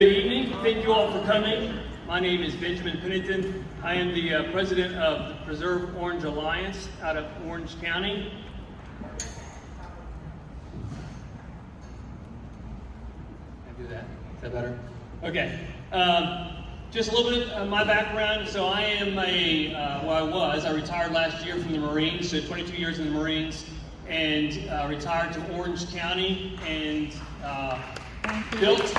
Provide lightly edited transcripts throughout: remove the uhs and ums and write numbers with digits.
Good evening. Thank you all for coming. My name is Benjamin Pennington. I am the president of the Preserve Orange Alliance out of Orange County. Can I do that? Is that better? Okay. Just a little bit of my background. So I am I retired last year from the Marines, so 22 years in the Marines, and retired to Orange County and built.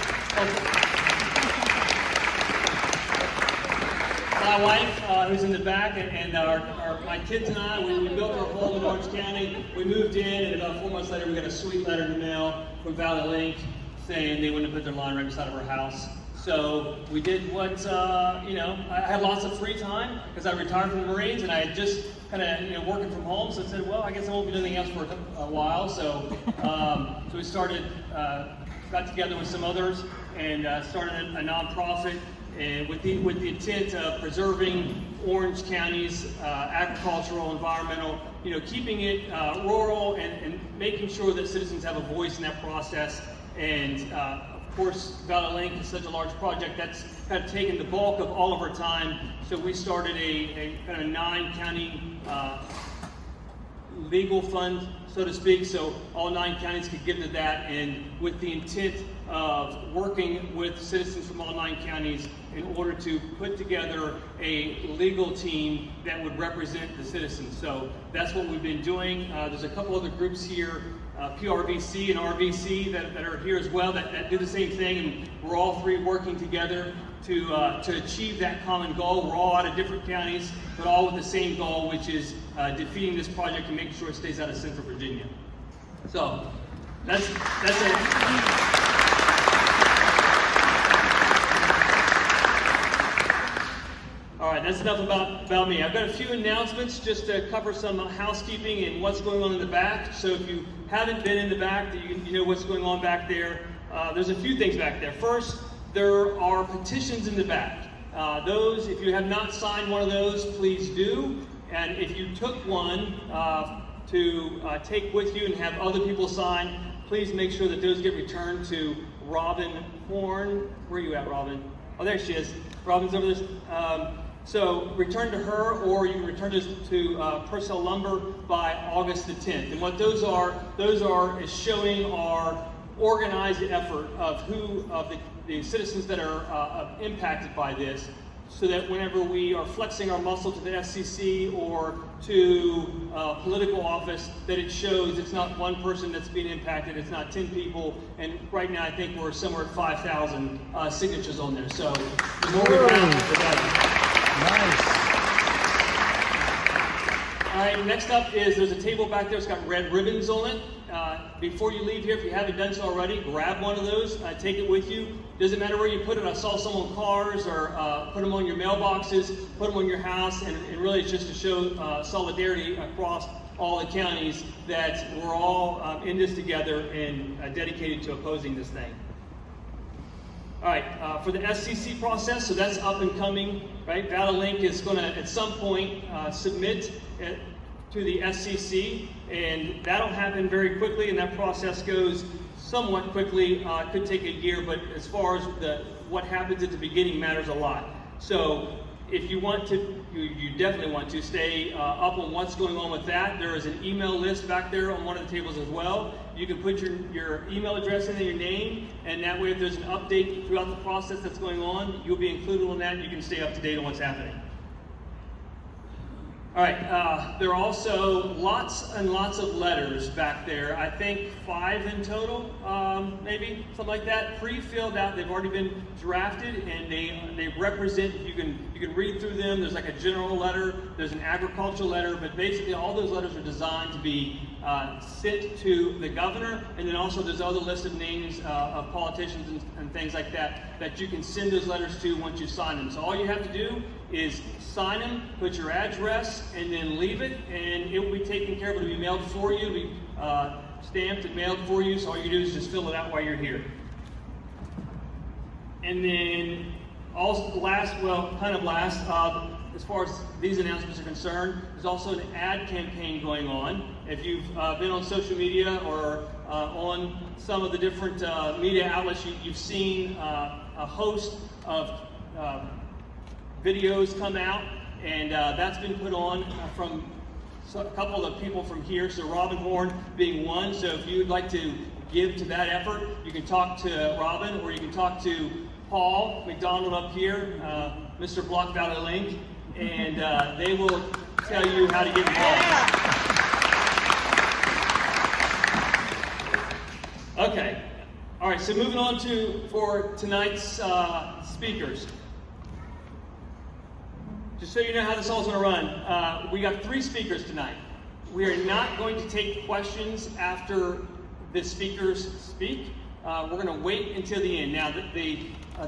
My wife, who's in the back, and my kids and I, we built our home in Orange County. We moved in, and about 4 months later, we got a sweet letter in the mail from Valley Link saying they wanted to put their line right beside of our house. So we did what, I had lots of free time because I retired from the Marines, and I had just kind of, working from home. So I said, well, I guess I won't be doing anything else for a while. So we started, got together with some others, and started a nonprofit. And with the intent of preserving Orange County's agricultural, environmental, keeping it rural and making sure that citizens have a voice in that process. And of course, Valley Link is such a large project that's kind of taken the bulk of all of our time. So we started a kind of 9-county legal fund, so to speak, so all 9 counties could give to that, and with the intent of working with citizens from all 9 counties in order to put together a legal team that would represent the citizens. So that's what we've been doing. There's a couple other groups here, PRVC and RVC, that are here as well, that do the same thing, and we're all 3 working together to achieve that common goal. We're all out of different counties, but all with the same goal, which is defeating this project and making sure it stays out of Central Virginia. So that's it. All right, that's enough about me. I've got a few announcements just to cover some housekeeping and what's going on in the back. So if you haven't been in the back, you know what's going on back there. There's a few things back there. First, there are petitions in the back. Those, if you have not signed one of those, please do. And if you took one to take with you and have other people sign, please make sure that those get returned to Robin Horn. Where are you at, Robin? Oh, there she is. Robin's over there. So return to her, or you can return to Purcell Lumber by August the 10th. And what those are is showing our organized effort of the citizens that are impacted by this, so that whenever we are flexing our muscle to the FCC or to political office, that it shows it's not one person that's being impacted, it's not 10 people, and right now I think we're somewhere at 5,000 signatures on there. So the more we have, the better. Nice. All right, next up is there's a table back there. It's got red ribbons on it. Before you leave here, if you haven't done so already, grab one of those. Take it with you. Doesn't matter where you put it. I saw some on cars, or put them on your mailboxes, put them on your house, and really it's just to show solidarity across all the counties that we're all in this together and dedicated to opposing this thing. All right, for the SCC process, so that's up and coming, right? Valley Link is going to, at some point, submit to the SCC, and that'll happen very quickly, and that process goes somewhat quickly. It could take a year, but as far as what happens at the beginning matters a lot. So if you want to, you definitely want to stay up on what's going on with that. There is an email list back there on one of the tables as well. You can put your email address in and your name, and that way if there's an update throughout the process that's going on, you'll be included on that, and you can stay up to date on what's happening. All right, there are also lots and lots of letters back there. I think 5 in total, maybe, something like that, pre-filled out. They've already been drafted, and they represent, you can read through them. There's like a general letter, there's an agricultural letter, but basically all those letters are designed to be sent to the governor, and then also there's other list of names of politicians and things like that you can send those letters to once you sign them. So all you have to do is sign them, put your address, and then leave it, and it will be taken care of. It will be mailed for you, it will be stamped and mailed for you, so all you do is just fill it out while you're here. And then also last, as far as these announcements are concerned, there's also an ad campaign going on. If you've been on social media or on some of the different media outlets. You've seen a host of videos come out, and that's been put on from a couple of people from here. So Robin Horn being one. So if you'd like to give to that effort, you can talk to Robin, or you can talk to Paul McDonald up here, Mr. Block Valley Link, and they will tell you how to get involved. Okay. All right, so moving on for tonight's speakers. Just so you know how this all's going to run, we got 3 speakers tonight. We are not going to take questions after the speakers speak. We're going to wait until the end. Now,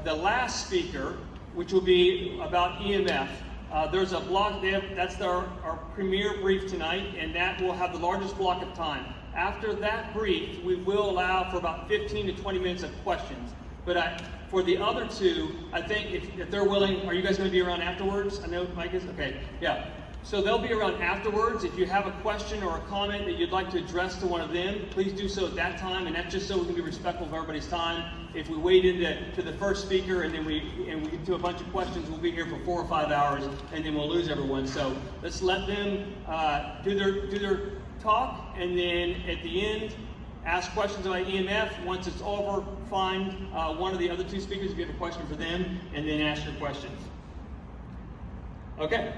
the last speaker, which will be about EMF, there's a block there. That's our premier brief tonight, and that will have the largest block of time. After that brief, we will allow for about 15 to 20 minutes of questions. But for the other 2, I think if they're willing, are you guys going to be around afterwards? I know Mike is. Okay, yeah. So they'll be around afterwards. If you have a question or a comment that you'd like to address to one of them, please do so at that time, and that's just so we can be respectful of everybody's time. If we wait to the first speaker and then we get to a bunch of questions, we'll be here for 4 or 5 hours, and then we'll lose everyone. So let's let them do their talk, and then at the end, ask questions about EMF. Once it's over, find one of the other 2 speakers if you have a question for them, and then ask your questions. Okay.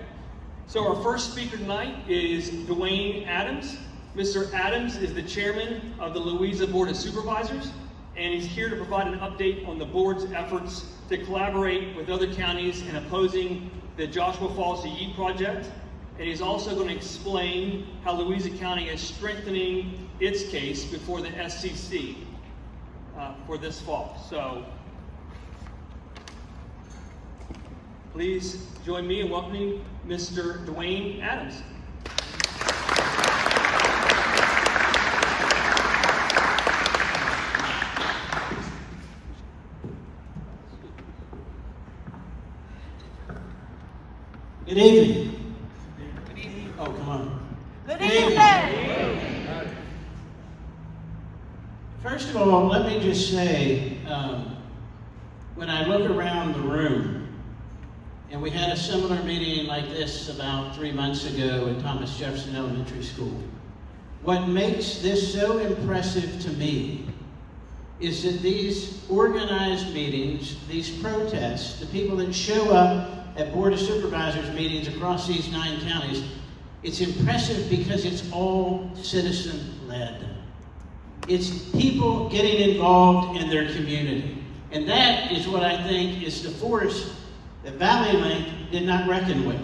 So our first speaker tonight is Duane Adams. Mr. Adams is the chairman of the Louisa Board of Supervisors, and he's here to provide an update on the board's efforts to collaborate with other counties in opposing the Joshua Falls to Yeet project. And he's also going to explain how Louisa County is strengthening its case before the SCC for this fall. So please join me in welcoming Mr. Duane Adams. Good evening. Good evening. Oh, come on. Good evening. First of all, let me just say, when I look around the room, and we had a similar meeting like this about 3 months ago at Thomas Jefferson Elementary School. What makes this so impressive to me is that these organized meetings, these protests, the people that show up at Board of Supervisors meetings across these 9 counties, it's impressive because it's all citizen-led. It's people getting involved in their community. And that is what I think is the force that Valley Link did not reckon with,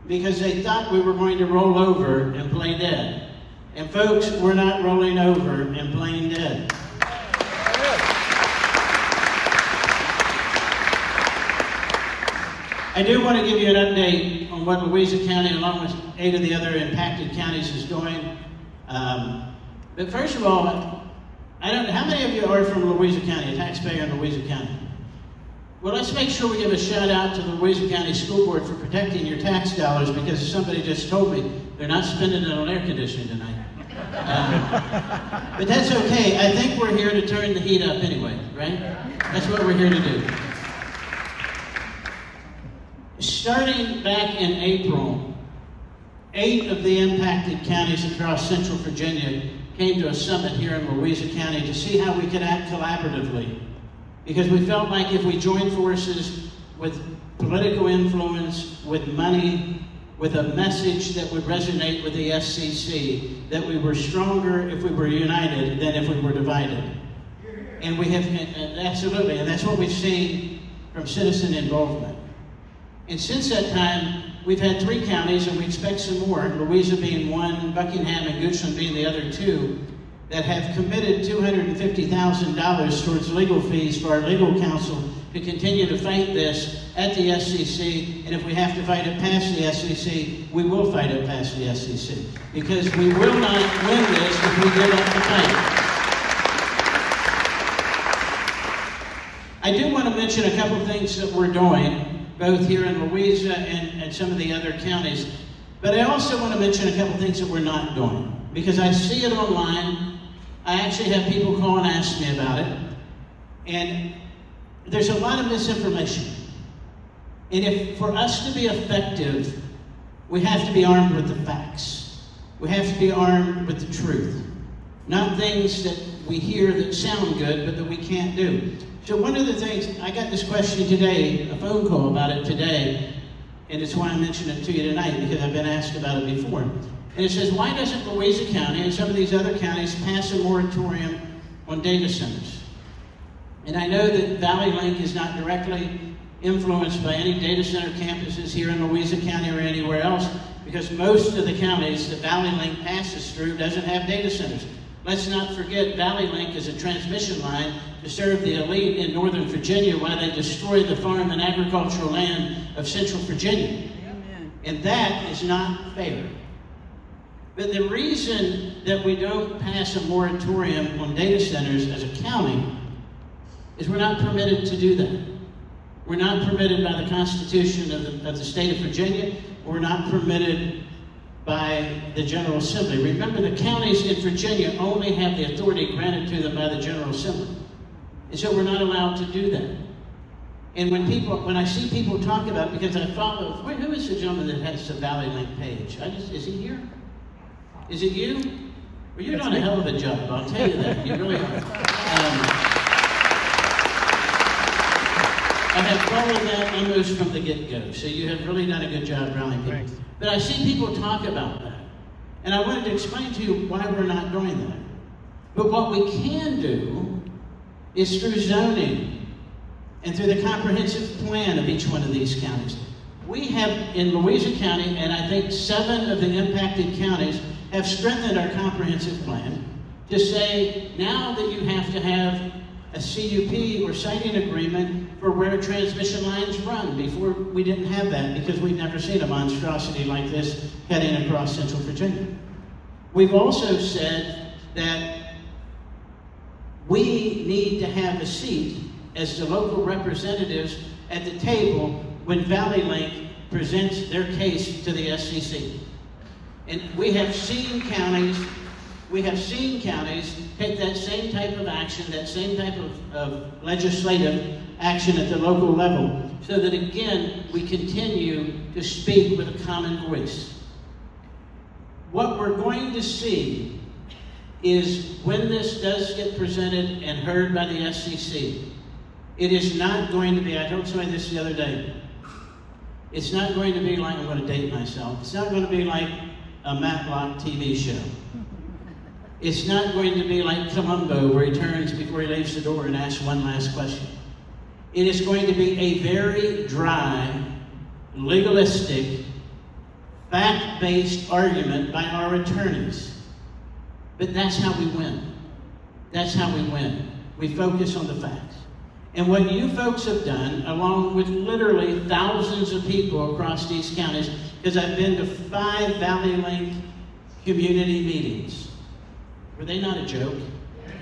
because they thought we were going to roll over and play dead. And folks, we're not rolling over and playing dead. I do want to give you an update on what Louisa County, along with 8 of the other impacted counties, is doing. But first of all, I don't know, how many of you are from Louisa County, a taxpayer in Louisa County? Well, let's make sure we give a shout out to the Louisa County School Board for protecting your tax dollars, because somebody just told me they're not spending it on air conditioning tonight. But that's okay. I think we're here to turn the heat up anyway, right? That's what we're here to do. Starting back in April, 8 of the impacted counties across Central Virginia came to a summit here in Louisa County to see how we could act collaboratively. Because we felt like if we joined forces with political influence, with money, with a message that would resonate with the SCC, that we were stronger if we were united than if we were divided. And we have, absolutely, and that's what we've seen from citizen involvement. And since that time, we've had 3 counties, and we expect some more, Louisa being one, Buckingham and Goochland being the other 2, that have committed $250,000 towards legal fees for our legal counsel to continue to fight this at the SCC, and if we have to fight it past the SCC, we will fight it past the SCC, because we will not win this if we give up the fight. I do want to mention a couple of things that we're doing, both here in Louisa and some of the other counties, but I also want to mention a couple of things that we're not doing, because I see it online. I actually have people call and ask me about it. And there's a lot of misinformation. And for us to be effective, we have to be armed with the facts. We have to be armed with the truth. Not things that we hear that sound good, but that we can't do. So one of the things, I got this question today, a phone call about it today, and it's why I mentioned it to you tonight, because I've been asked about it before. And it says, why doesn't Louisa County and some of these other counties pass a moratorium on data centers? And I know that Valley Link is not directly influenced by any data center campuses here in Louisa County or anywhere else, because most of the counties that Valley Link passes through doesn't have data centers. Let's not forget Valley Link is a transmission line to serve the elite in Northern Virginia while they destroy the farm and agricultural land of Central Virginia. Amen. And that is not fair. But the reason that we don't pass a moratorium on data centers as a county is we're not permitted to do that. We're not permitted by the Constitution of the state of Virginia. We're not permitted by the General Assembly. Remember, the counties in Virginia only have the authority granted to them by the General Assembly. And so we're not allowed to do that. And when I see people talk about it, because I follow, who is the gentleman that has the Valley Link page? Is he here? Is it you? Well, you're doing a hell of a job, I'll tell you that. You really are. I have followed that almost from the get-go, so you have really done a good job rallying people. Thanks. But I see people talk about that, and I wanted to explain to you why we're not doing that. But what we can do is through zoning and through the comprehensive plan of each one of these counties. We have in Louisa County, and I think 7 of the impacted counties have strengthened our comprehensive plan to say now that you have to have a CUP or siting agreement for where transmission lines run. Before, we didn't have that because we've never seen a monstrosity like this heading across Central Virginia. We've also said that we need to have a seat as the local representatives at the table when Valley Link presents their case to the SEC. And we have seen counties take that same type of action, that same type of legislative action at the local level, so that again, we continue to speak with a common voice. What we're going to see is when this does get presented and heard by the SEC, it is not going to be, I told somebody this the other day, it's not going to be like, I'm going to date myself, it's not going to be like a Matlock TV show. It's not going to be like Columbo, where he turns before he leaves the door and asks one last question. It is going to be a very dry, legalistic, fact-based argument by our attorneys. But that's how we win. That's how we win. We focus on the facts. And what you folks have done, along with literally thousands of people across these counties, because I've been to 5 Valley Link community meetings. Were they not a joke?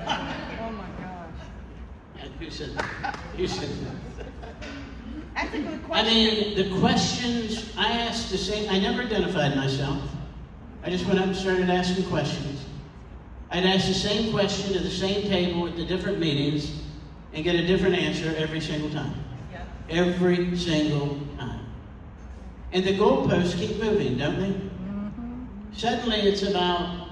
Oh my gosh. Who said that? Who said that? That's a good question. I mean, the questions I asked the same, I never identified myself. I just went up and started asking questions. I'd ask the same question to the same table at the different meetings and get a different answer every single time. Yep. Every single time. And the goalposts keep moving, don't they? Mm-hmm. Suddenly it's about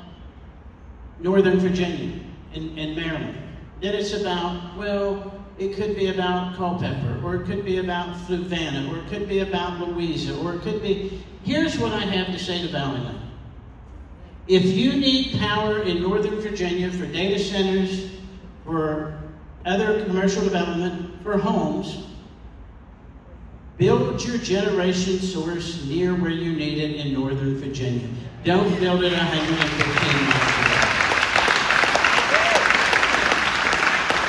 Northern Virginia and Maryland. Then it's about, well, it could be about Culpeper, or it could be about Fluvanna, or it could be about Louisa, or it could be... Here's what I have to say to Valley Link. If you need power in Northern Virginia for data centers, for other commercial development, for homes, build your generation source near where you need it in Northern Virginia. Don't build it 115 miles away.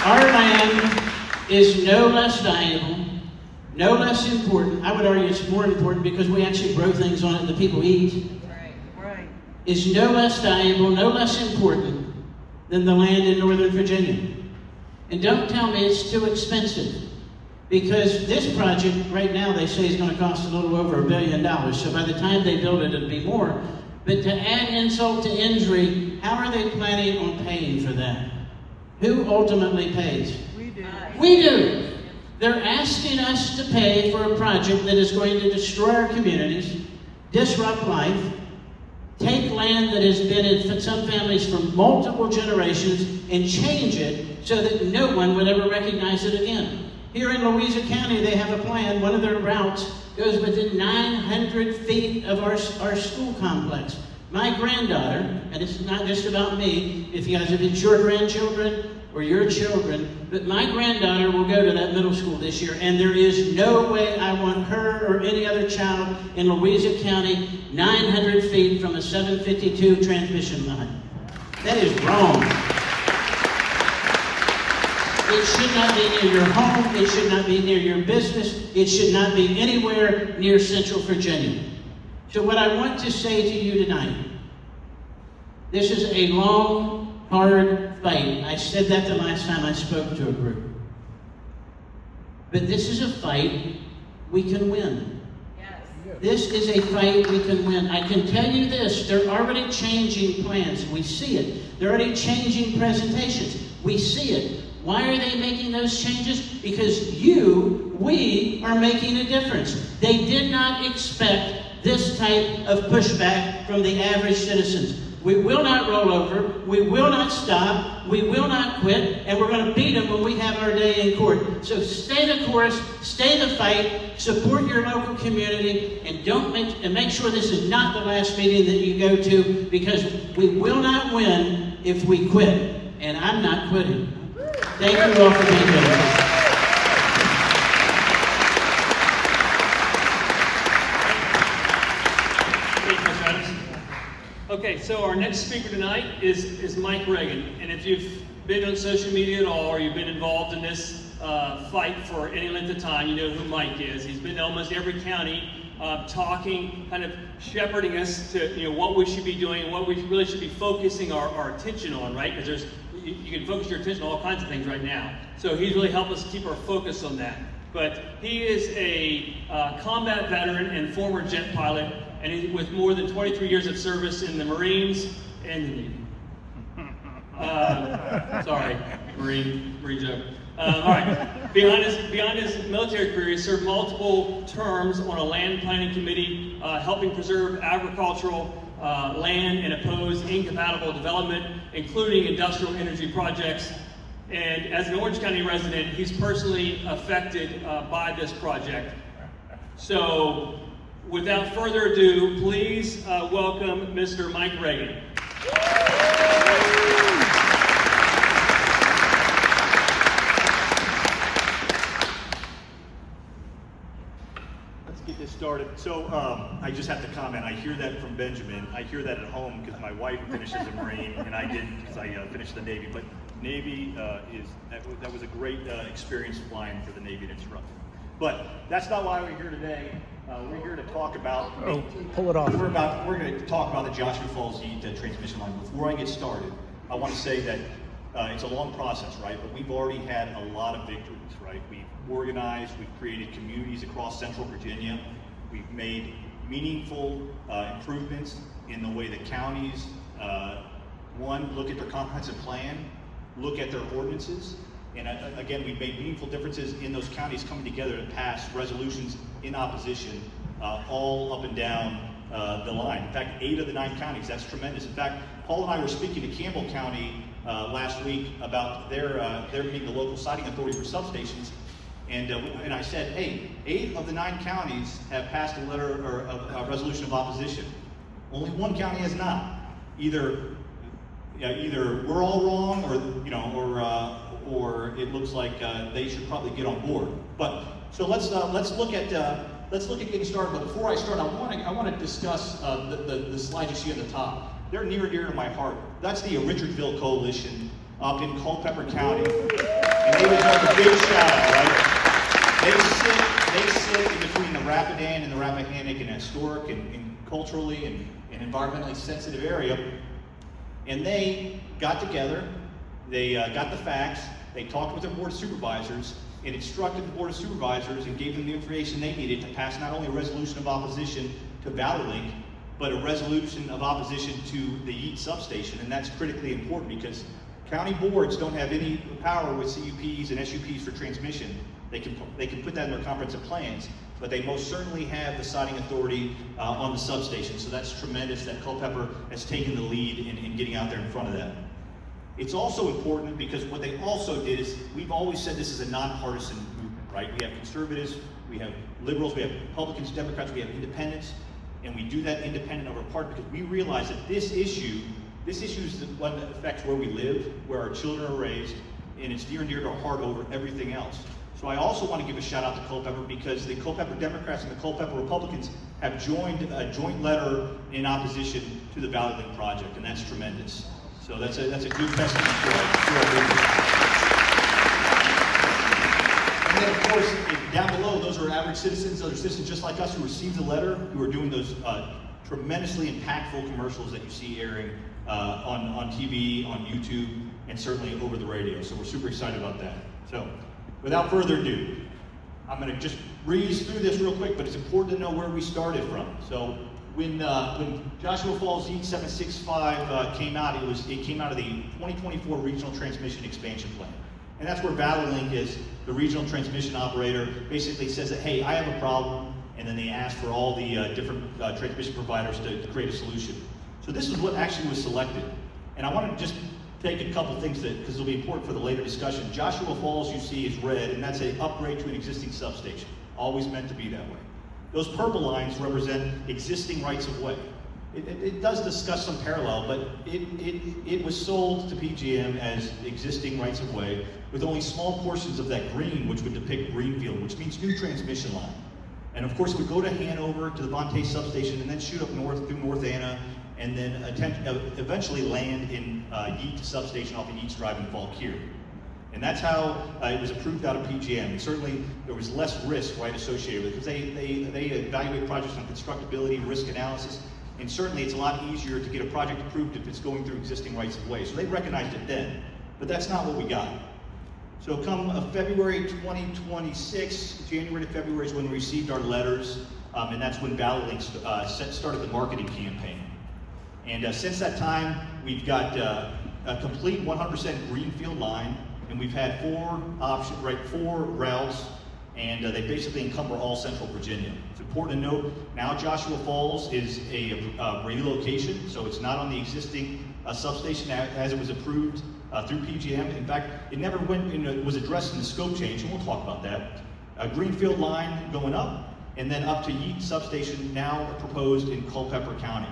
Our land is no less valuable, no less important. I would argue it's more important because we actually grow things on it that people eat. Right. Is no less valuable, no less important than the land in Northern Virginia. And don't tell me it's too expensive, because this project right now they say is going to cost a little over $1 billion. So by the time they build it, it'll be more. But to add insult to injury, how are they planning on paying for that? Who ultimately pays? We do. We do. They're asking us to pay for a project that is going to destroy our communities, disrupt life, take land that has been in some families for multiple generations and change it so that no one would ever recognize it again. Here in Louisa County, they have a plan. One of their routes goes within 900 feet of our school complex. My granddaughter, and it's not just about me, if it's your grandchildren or your children, but my granddaughter will go to that middle school this year, and there is no way I want her or any other child in Louisa County 900 feet from a 752 transmission line. That is wrong. It should not be near your home. It should not be near your business. It should not be anywhere near Central Virginia. So what I want to say to you tonight, this is a long, hard fight. I said that the last time I spoke to a group. But this is a fight we can win. Yes. This is a fight we can win. I can tell you this, they're already changing plans. We see it. They're already changing presentations. We see it. Why are they making those changes? Because we are making a difference. They did not expect this type of pushback from the average citizens. We will not roll over. We will not stop. We will not quit. And we're going to beat them when we have our day in court. So stay the course, stay the fight, support your local community, and make sure this is not the last meeting that you go to, because we will not win if we quit. And I'm not quitting. Thank you all for being here. Okay, so our next speaker tonight is Mike Regan. And if you've been on social media at all, or you've been involved in this fight for any length of time, you know who Mike is. He's been to almost every county talking, kind of shepherding us to what we should be doing and what we really should be focusing our attention on, right? Because you can focus your attention on all kinds of things right now. So he's really helped us keep our focus on that. But he is a combat veteran and former jet pilot, and with more than 23 years of service in the Marines and the Navy. Sorry, Marine joke. All right. Beyond his military career, he served multiple terms on a land planning committee, helping preserve agricultural land and oppose incompatible development, including industrial energy projects. And as an Orange County resident, he's personally affected by this project. So, without further ado, please welcome Mr. Mike Regan. Let's get this started. So I just have to comment. I hear that from Benjamin. I hear that at home because my wife finished as a Marine and I didn't because I finished the Navy. But Navy that was a great experience flying for the Navy and instructor. But that's not why we're here today. We're here to talk about. Pull it off. We're going to talk about the Joshua Falls Heat transmission line. Before I get started, I want to say that it's a long process, right? But we've already had a lot of victories, right? We've organized, we've created communities across Central Virginia. We've made meaningful improvements in the way the counties, look at their comprehensive plan, look at their ordinances. And again, we've made meaningful differences in those counties coming together to pass resolutions in opposition all up and down the line. In fact, 8 of the 9 counties, that's tremendous. In fact, Paul and I were speaking to Campbell County last week about their being the local siting authority for substations. And I said, hey, 8 of the 9 counties have passed a letter or a resolution of opposition. Only 1 county has not. Either we're all wrong, or it looks like they should probably get on board. But so let's look at getting started. But before I start, I want to discuss the slide you see on the top. They're near and dear to my heart. That's the Richardville Coalition up in Culpeper County, and they deserve a big shout out, right? They sit in between the Rapidan and the Rappahannock in a historic and culturally and environmentally sensitive area, and they got together. They got the facts. They talked with their board of supervisors and instructed the board of supervisors and gave them the information they needed to pass not only a resolution of opposition to ValleyLink, but a resolution of opposition to the Yeet substation, and that's critically important because county boards don't have any power with CUPs and SUPs for transmission. They can put that in their comprehensive plans, but they most certainly have the siting authority on the substation. So that's tremendous that Culpeper has taken the lead in getting out there in front of that. It's also important because what they also did is, we've always said this is a nonpartisan movement, right? We have conservatives, we have liberals, we have Republicans, Democrats, we have independents, and we do that independent over party because we realize that this issue is the one that affects where we live, where our children are raised, and it's near and dear to our heart over everything else. So I also want to give a shout out to Culpeper because the Culpeper Democrats and the Culpeper Republicans have joined a joint letter in opposition to the Valley Link project, and that's tremendous. So that's a good testament to our movement. And then, of course, down below, those are average citizens. Those are citizens just like us who received the letter, who are doing those tremendously impactful commercials that you see airing on TV, on YouTube, and certainly over the radio. So we're super excited about that. So without further ado, I'm going to just breeze through this real quick, but it's important to know where we started from. So when Joshua Falls Yeet 765 came out, it came out of the 2024 Regional Transmission Expansion Plan. And that's where Valley Link is, the regional transmission operator, basically says that, hey, I have a problem, and then they ask for all the different transmission providers to create a solution. So this is what actually was selected. And I want to just take a couple things because it'll be important for the later discussion. Joshua Falls, you see, is red, and that's an upgrade to an existing substation. Always meant to be that way. Those purple lines represent existing rights of way. It does discuss some parallel, but it was sold to PGM as existing rights of way, with only small portions of that green, which would depict greenfield, which means new transmission line. And of course, it would go to Hanover, to the Bonte substation, and then shoot up north through North Anna, and then eventually land in Yeet substation off of Yeats Drive in Fauquier. And that's how it was approved out of PGM. And certainly there was less risk, right, associated with it, because they evaluate projects on constructability, risk analysis, and certainly it's a lot easier to get a project approved if it's going through existing rights of way. So they recognized it then, but that's not what we got. So come February 2026, January to February is when we received our letters, and that's when Valley Link started the marketing campaign. And since that time, we've got a complete 100% greenfield line, and we've had four routes, and they basically encumber all Central Virginia. It's important to note, now Joshua Falls is a relocation, so it's not on the existing substation as it was approved through PGM. In fact, it never was addressed in the scope change, and we'll talk about that. A greenfield line going up, and then up to Yeet substation, now proposed in Culpeper County.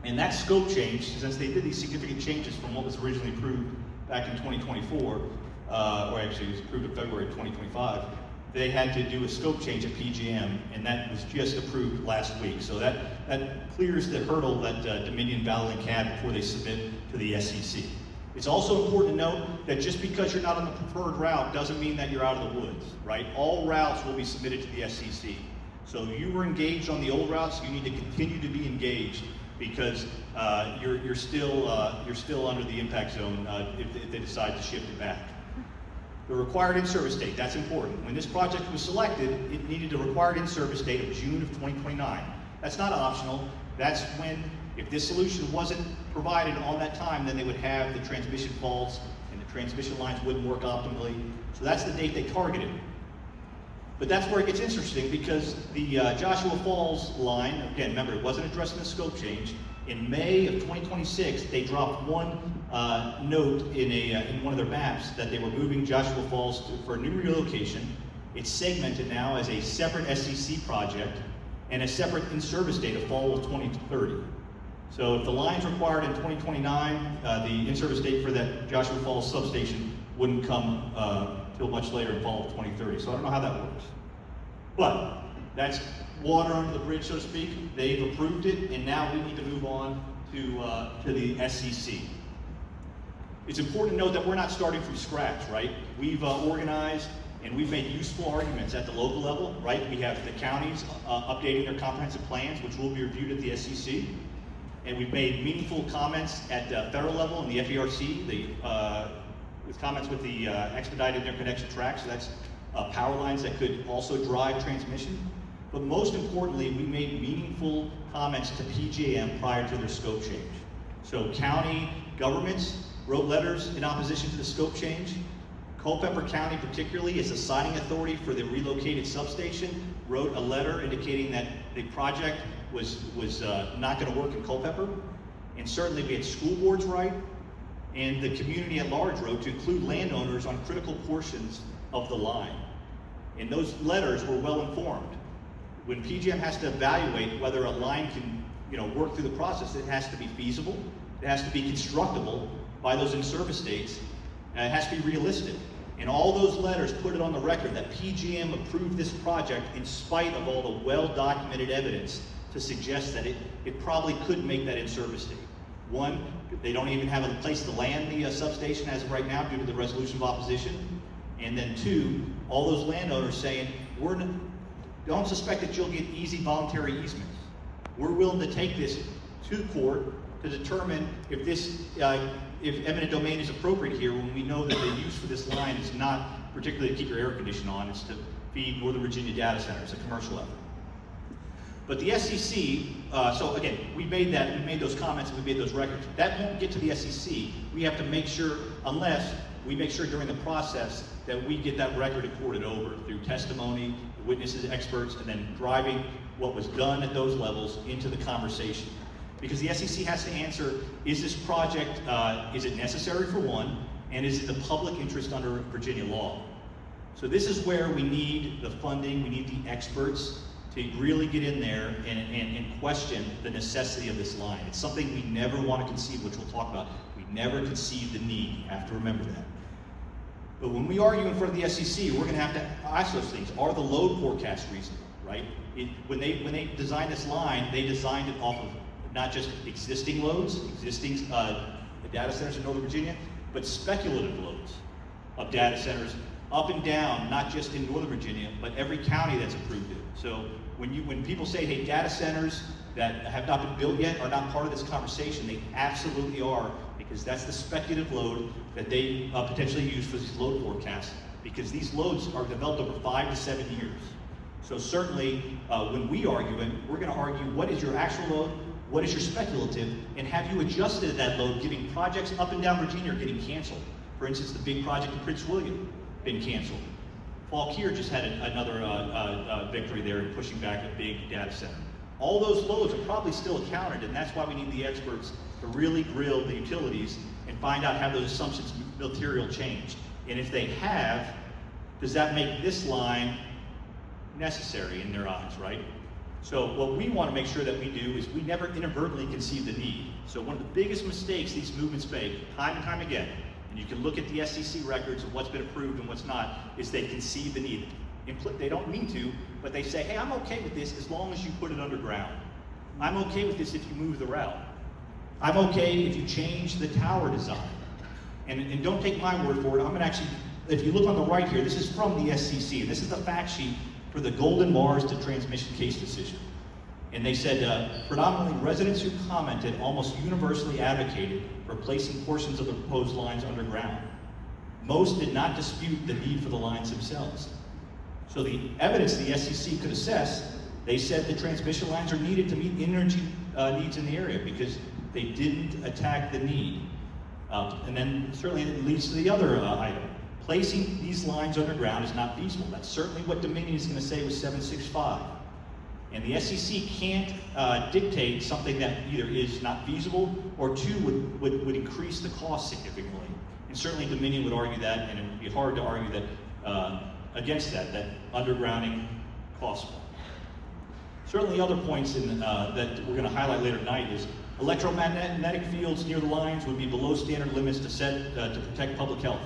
And that scope change, since they did these significant changes from what was originally approved back in 2024, or actually it was approved in February of 2025, they had to do a scope change at PGM, and that was just approved last week. So that clears the hurdle that Dominion Valley Link had before they submit to the SEC. It's also important to note that just because you're not on the preferred route doesn't mean that you're out of the woods, right? All routes will be submitted to the SEC. So you were engaged on the old routes, you need to continue to be engaged, because you're still under the impact zone if they decide to shift it back. The required in-service date, that's important. When this project was selected, it needed a required in-service date of June of 2029. That's not optional. That's when, if this solution wasn't provided on that time, then they would have the transmission faults and the transmission lines wouldn't work optimally. So that's the date they targeted. But that's where it gets interesting, because the Joshua Falls line, again, remember, it wasn't addressed in the scope change. In May of 2026, they dropped one note in one of their maps that they were moving Joshua Falls for a new relocation. It's segmented now as a separate SEC project and a separate in-service date of fall of 2030. So if the line's required in 2029, the in-service date for that Joshua Falls substation wouldn't come till much later in fall of 2030. So I don't know how that works. But that's water under the bridge, so to speak. They've approved it, and now we need to move on to the SEC. It's important to note that we're not starting from scratch, right? We've organized and we've made useful arguments at the local level, right? We have the counties updating their comprehensive plans, which will be reviewed at the SEC. And we've made meaningful comments at the federal level in the FERC, with comments with the expedited interconnection tracks. So that's power lines that could also drive transmission. But most importantly, we made meaningful comments to PJM prior to their scope change. So county governments wrote letters in opposition to the scope change. Culpeper County particularly, as the signing authority for the relocated substation, wrote a letter indicating that the project was not going to work in Culpeper. And certainly we had school boards write, and the community at large wrote to include landowners on critical portions of the line. And those letters were well informed. When PJM has to evaluate whether a line can, work through the process, it has to be feasible, it has to be constructible by those in-service dates, and it has to be realistic. And all those letters put it on the record that PJM approved this project in spite of all the well-documented evidence to suggest that it probably could make that in-service date. One, they don't even have a place to land the substation as of right now due to the resolution of opposition. And then two, all those landowners saying, don't suspect that you'll get easy voluntary easements. We're willing to take this to court to determine if if eminent domain is appropriate here, when we know that the use for this line is not particularly to keep your air conditioning on, it's to feed Northern Virginia data centers, a commercial effort. But the SEC, so again, we made those comments and we made those records. That won't get to the SEC. We have to make sure, unless we make sure during the process that we get that record recorded over through testimony, witnesses, experts, and then driving what was done at those levels into the conversation. Because the SEC has to answer, is this project, is it necessary for one, and is it the public interest under Virginia law? So this is where we need the funding, we need the experts to really get in there and question the necessity of this line. It's something we never want to concede, which we'll talk about. We never concede the need, you have to remember that. But when we argue in front of the SEC, we're going to have to ask those things. Are the load forecasts reasonable, right? When they designed this line, they designed it off of not just existing loads, existing data centers in Northern Virginia, but speculative loads of data centers up and down, not just in Northern Virginia, but every county that's approved it. So when people say, hey, data centers that have not been built yet are not part of this conversation, they absolutely are, because that's the speculative load that they potentially use for these load forecasts, because these loads are developed over 5 to 7 years. So certainly, when we argue it, we're going to argue what is your actual load, what is your speculative, and have you adjusted that load, giving projects up and down Virginia are getting canceled. For instance, the big project in Prince William, been canceled. Fauquier just had another victory there in pushing back a big data center. All those loads are probably still accounted, and that's why we need the experts to really grill the utilities and find out how those assumptions material changed. And if they have, does that make this line necessary in their eyes, right? So what we want to make sure that we do is we never inadvertently conceive the need. So one of the biggest mistakes these movements make, time and time again, and you can look at the SEC records of what's been approved and what's not, is they conceive the need. They don't mean to, but they say, hey, I'm okay with this as long as you put it underground. I'm okay with this if you move the route. I'm okay if you change the tower design. And don't take my word for it, I'm going to actually, if you look on the right here, this is from the SEC, and this is the fact sheet for the Golden Mars to transmission case decision. And they said, predominantly residents who commented almost universally advocated for placing portions of the proposed lines underground. Most did not dispute the need for the lines themselves. So the evidence the SEC could assess, they said the transmission lines are needed to meet energy needs in the area because they didn't attack the need. And then certainly it leads to the other item. Placing these lines underground is not feasible. That's certainly what Dominion is going to say with 765. And the SEC can't dictate something that either is not feasible or two, would increase the cost significantly. And certainly Dominion would argue that, and it would be hard to argue that against that undergrounding costs more. Certainly other points that we're going to highlight later tonight is electromagnetic fields near the lines would be below standard limits to set to protect public health.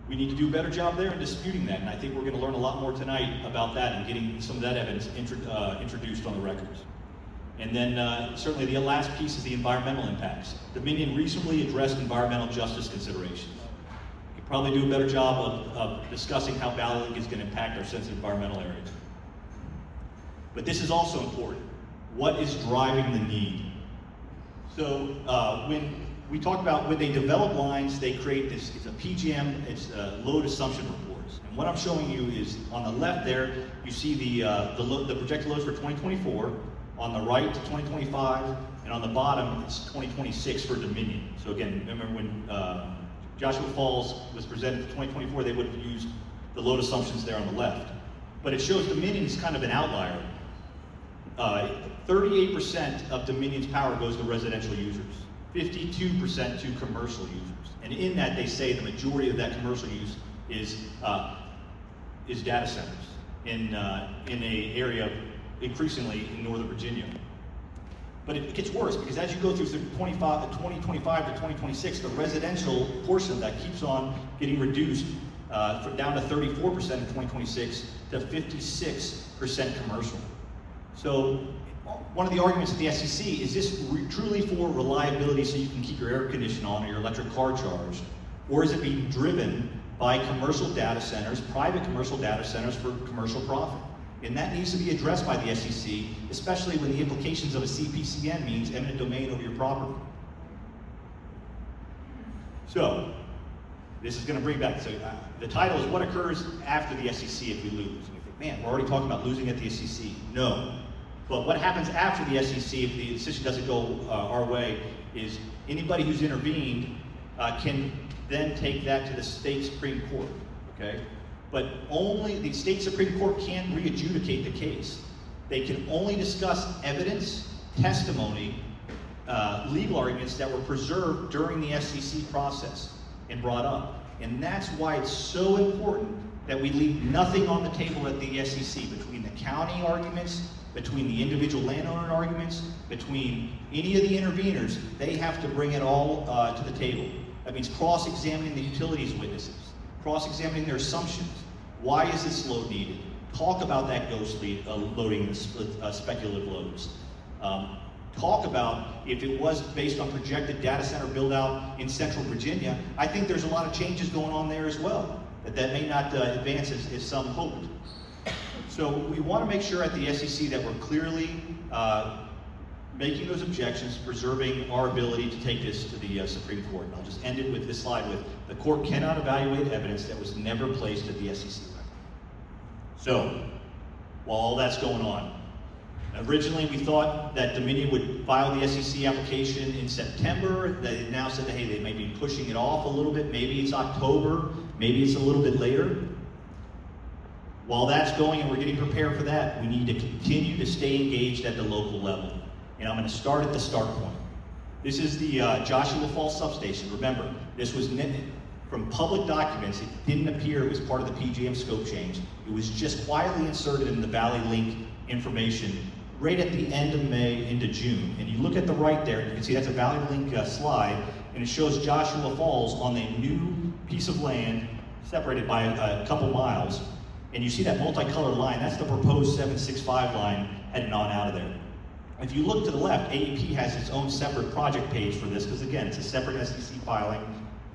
We need to do a better job there in disputing that, and I think we're going to learn a lot more tonight about that and getting some of that evidence introduced on the records. And then certainly the last piece is the environmental impacts. Dominion reasonably addressed environmental justice considerations. We could probably do a better job of discussing how Valley Link is going to impact our sensitive environmental areas. But this is also important. What is driving the need? So when we talked about when they develop lines, they create this, it's a PGM, it's load assumption reports. And what I'm showing you is on the left there, you see the projected loads for 2024, on the right to 2025, and on the bottom it's 2026 for Dominion. So again, remember when Joshua Falls was presented for 2024, they would have used the load assumptions there on the left. But it shows Dominion is kind of an outlier. 38% of Dominion's power goes to residential users, 52% to commercial users. And in that, they say the majority of that commercial use is data centers in an area increasingly in Northern Virginia. But it gets worse because as you go through 2025 to 2026, the residential portion of that keeps on getting reduced down to 34% in 2026 to 56% commercial. So one of the arguments at the SEC is this truly for reliability so you can keep your air conditioner on or your electric car charged? Or is it being driven by commercial data centers, private commercial data centers for commercial profit? And that needs to be addressed by the SEC, especially when the implications of a CPCN means eminent domain over your property. So, this is going to bring back, so the title is What Occurs After the SEC If We Lose? And we think, man, we're already talking about losing at the SEC. No. But what happens after the SEC if the decision doesn't go our way is anybody who's intervened can then take that to the state Supreme Court, okay? But only the state Supreme Court can't re-adjudicate the case. They can only discuss evidence, testimony, legal arguments that were preserved during the SEC process and brought up. And that's why it's so important that we leave nothing on the table at the SEC between the county arguments, between the individual landowner arguments, between any of the interveners. They have to bring it all to the table. That means cross-examining the utilities witnesses, cross-examining their assumptions. Why is this load needed? Talk about that ghost loading the speculative loads. Talk about if it was based on projected data center build out in Central Virginia. I think there's a lot of changes going on there as well that may not advance as some hoped. So we want to make sure at the SEC that we're clearly making those objections, preserving our ability to take this to the Supreme Court. And I'll just end it with this slide with, the court cannot evaluate evidence that was never placed at the SEC record. So, while all that's going on, originally we thought that Dominion would file the SEC application in September. They now said that, hey, they may be pushing it off a little bit. Maybe it's October, maybe it's a little bit later. While that's going and we're getting prepared for that, we need to continue to stay engaged at the local level. And I'm going to start at the start point. This is the Joshua Falls substation. Remember, this was from public documents. It didn't appear it was part of the PGM scope change. It was just quietly inserted in the Valley Link information right at the end of May into June. And you look at the right there, and you can see that's a Valley Link slide, and it shows Joshua Falls on a new piece of land separated by a couple miles. And you see that multicolored line, that's the proposed 765 line heading on out of there. If you look to the left, AEP has its own separate project page for this, because again, it's a separate SEC filing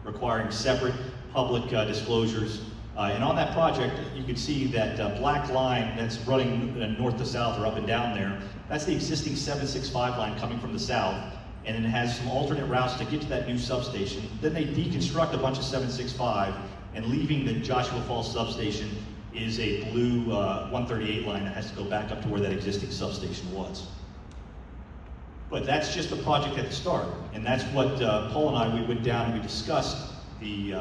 requiring separate public disclosures. And on that project, you can see that black line that's running north to south or up and down there, that's the existing 765 line coming from the south. And it has some alternate routes to get to that new substation. Then they deconstruct a bunch of 765, and leaving the Joshua Falls substation is a blue 138 line that has to go back up to where that existing substation was. But that's just the project at the start, and that's what Paul and I, we went down and we discussed the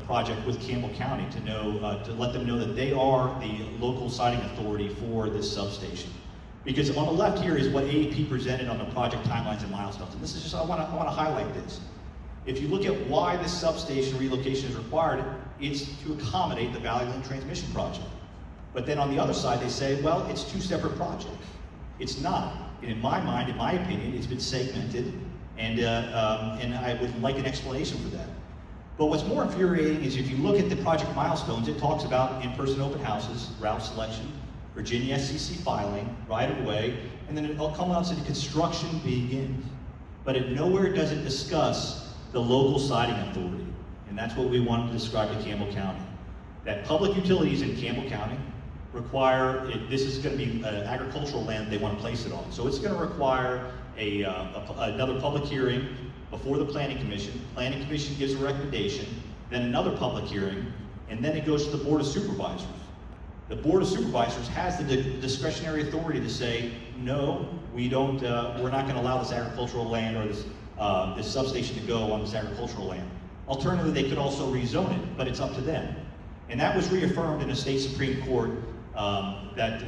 project with Campbell County to know, to let them know that they are the local siting authority for this substation. Because on the left here is what AEP presented on the project timelines and milestones, and this is just, I want to highlight this. If you look at why this substation relocation is required, it's to accommodate the Valley Link transmission project. But then on the other side, they say, well, it's two separate projects. It's not. And in my mind, in my opinion, it's been segmented, and I would like an explanation for that. But what's more infuriating is if you look at the project milestones, it talks about in-person open houses, route selection, Virginia SEC filing, right-of-way, and then it'll come out to the construction begins. But it nowhere does it discuss the local siting authority. And that's what we wanted to describe to Campbell County. That public utilities in Campbell County require, this is going to be agricultural land they want to place it on. So it's going to require another public hearing, before the Planning Commission. Planning Commission gives a recommendation, then another public hearing, and then it goes to the Board of Supervisors. The Board of Supervisors has the discretionary authority to say, no, we don't, we're not going to allow this agricultural land or this substation to go on this agricultural land. Alternatively, they could also rezone it, but it's up to them. And that was reaffirmed in a state Supreme Court that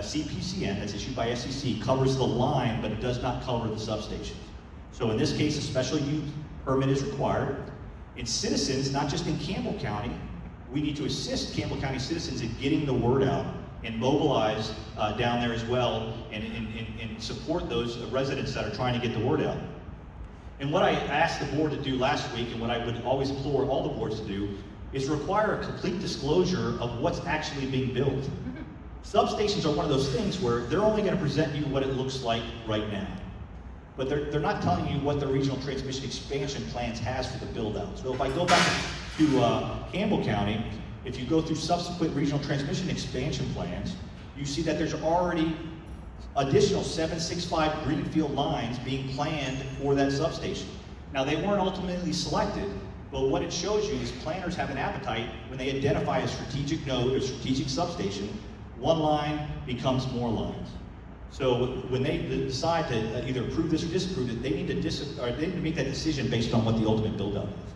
CPCN, that's issued by SEC, covers the line, but it does not cover the substations. So in this case, a special use permit is required. And citizens, not just in Campbell County, we need to assist Campbell County citizens in getting the word out and mobilize down there as well and support those residents that are trying to get the word out. And what I asked the board to do last week, and what I would always implore all the boards to do, is require a complete disclosure of what's actually being built. Substations are one of those things where they're only going to present you what it looks like right now. But they're not telling you what the regional transmission expansion plans has for the build out. So if I go back to Campbell County, if you go through subsequent regional transmission expansion plans, you see that there's already additional 765 greenfield lines being planned for that substation. Now they weren't ultimately selected, but what it shows you is planners have an appetite when they identify a strategic node or strategic substation, one line becomes more lines. So when they decide to either approve this or disapprove it, they need to make that decision based on what the ultimate build-out is.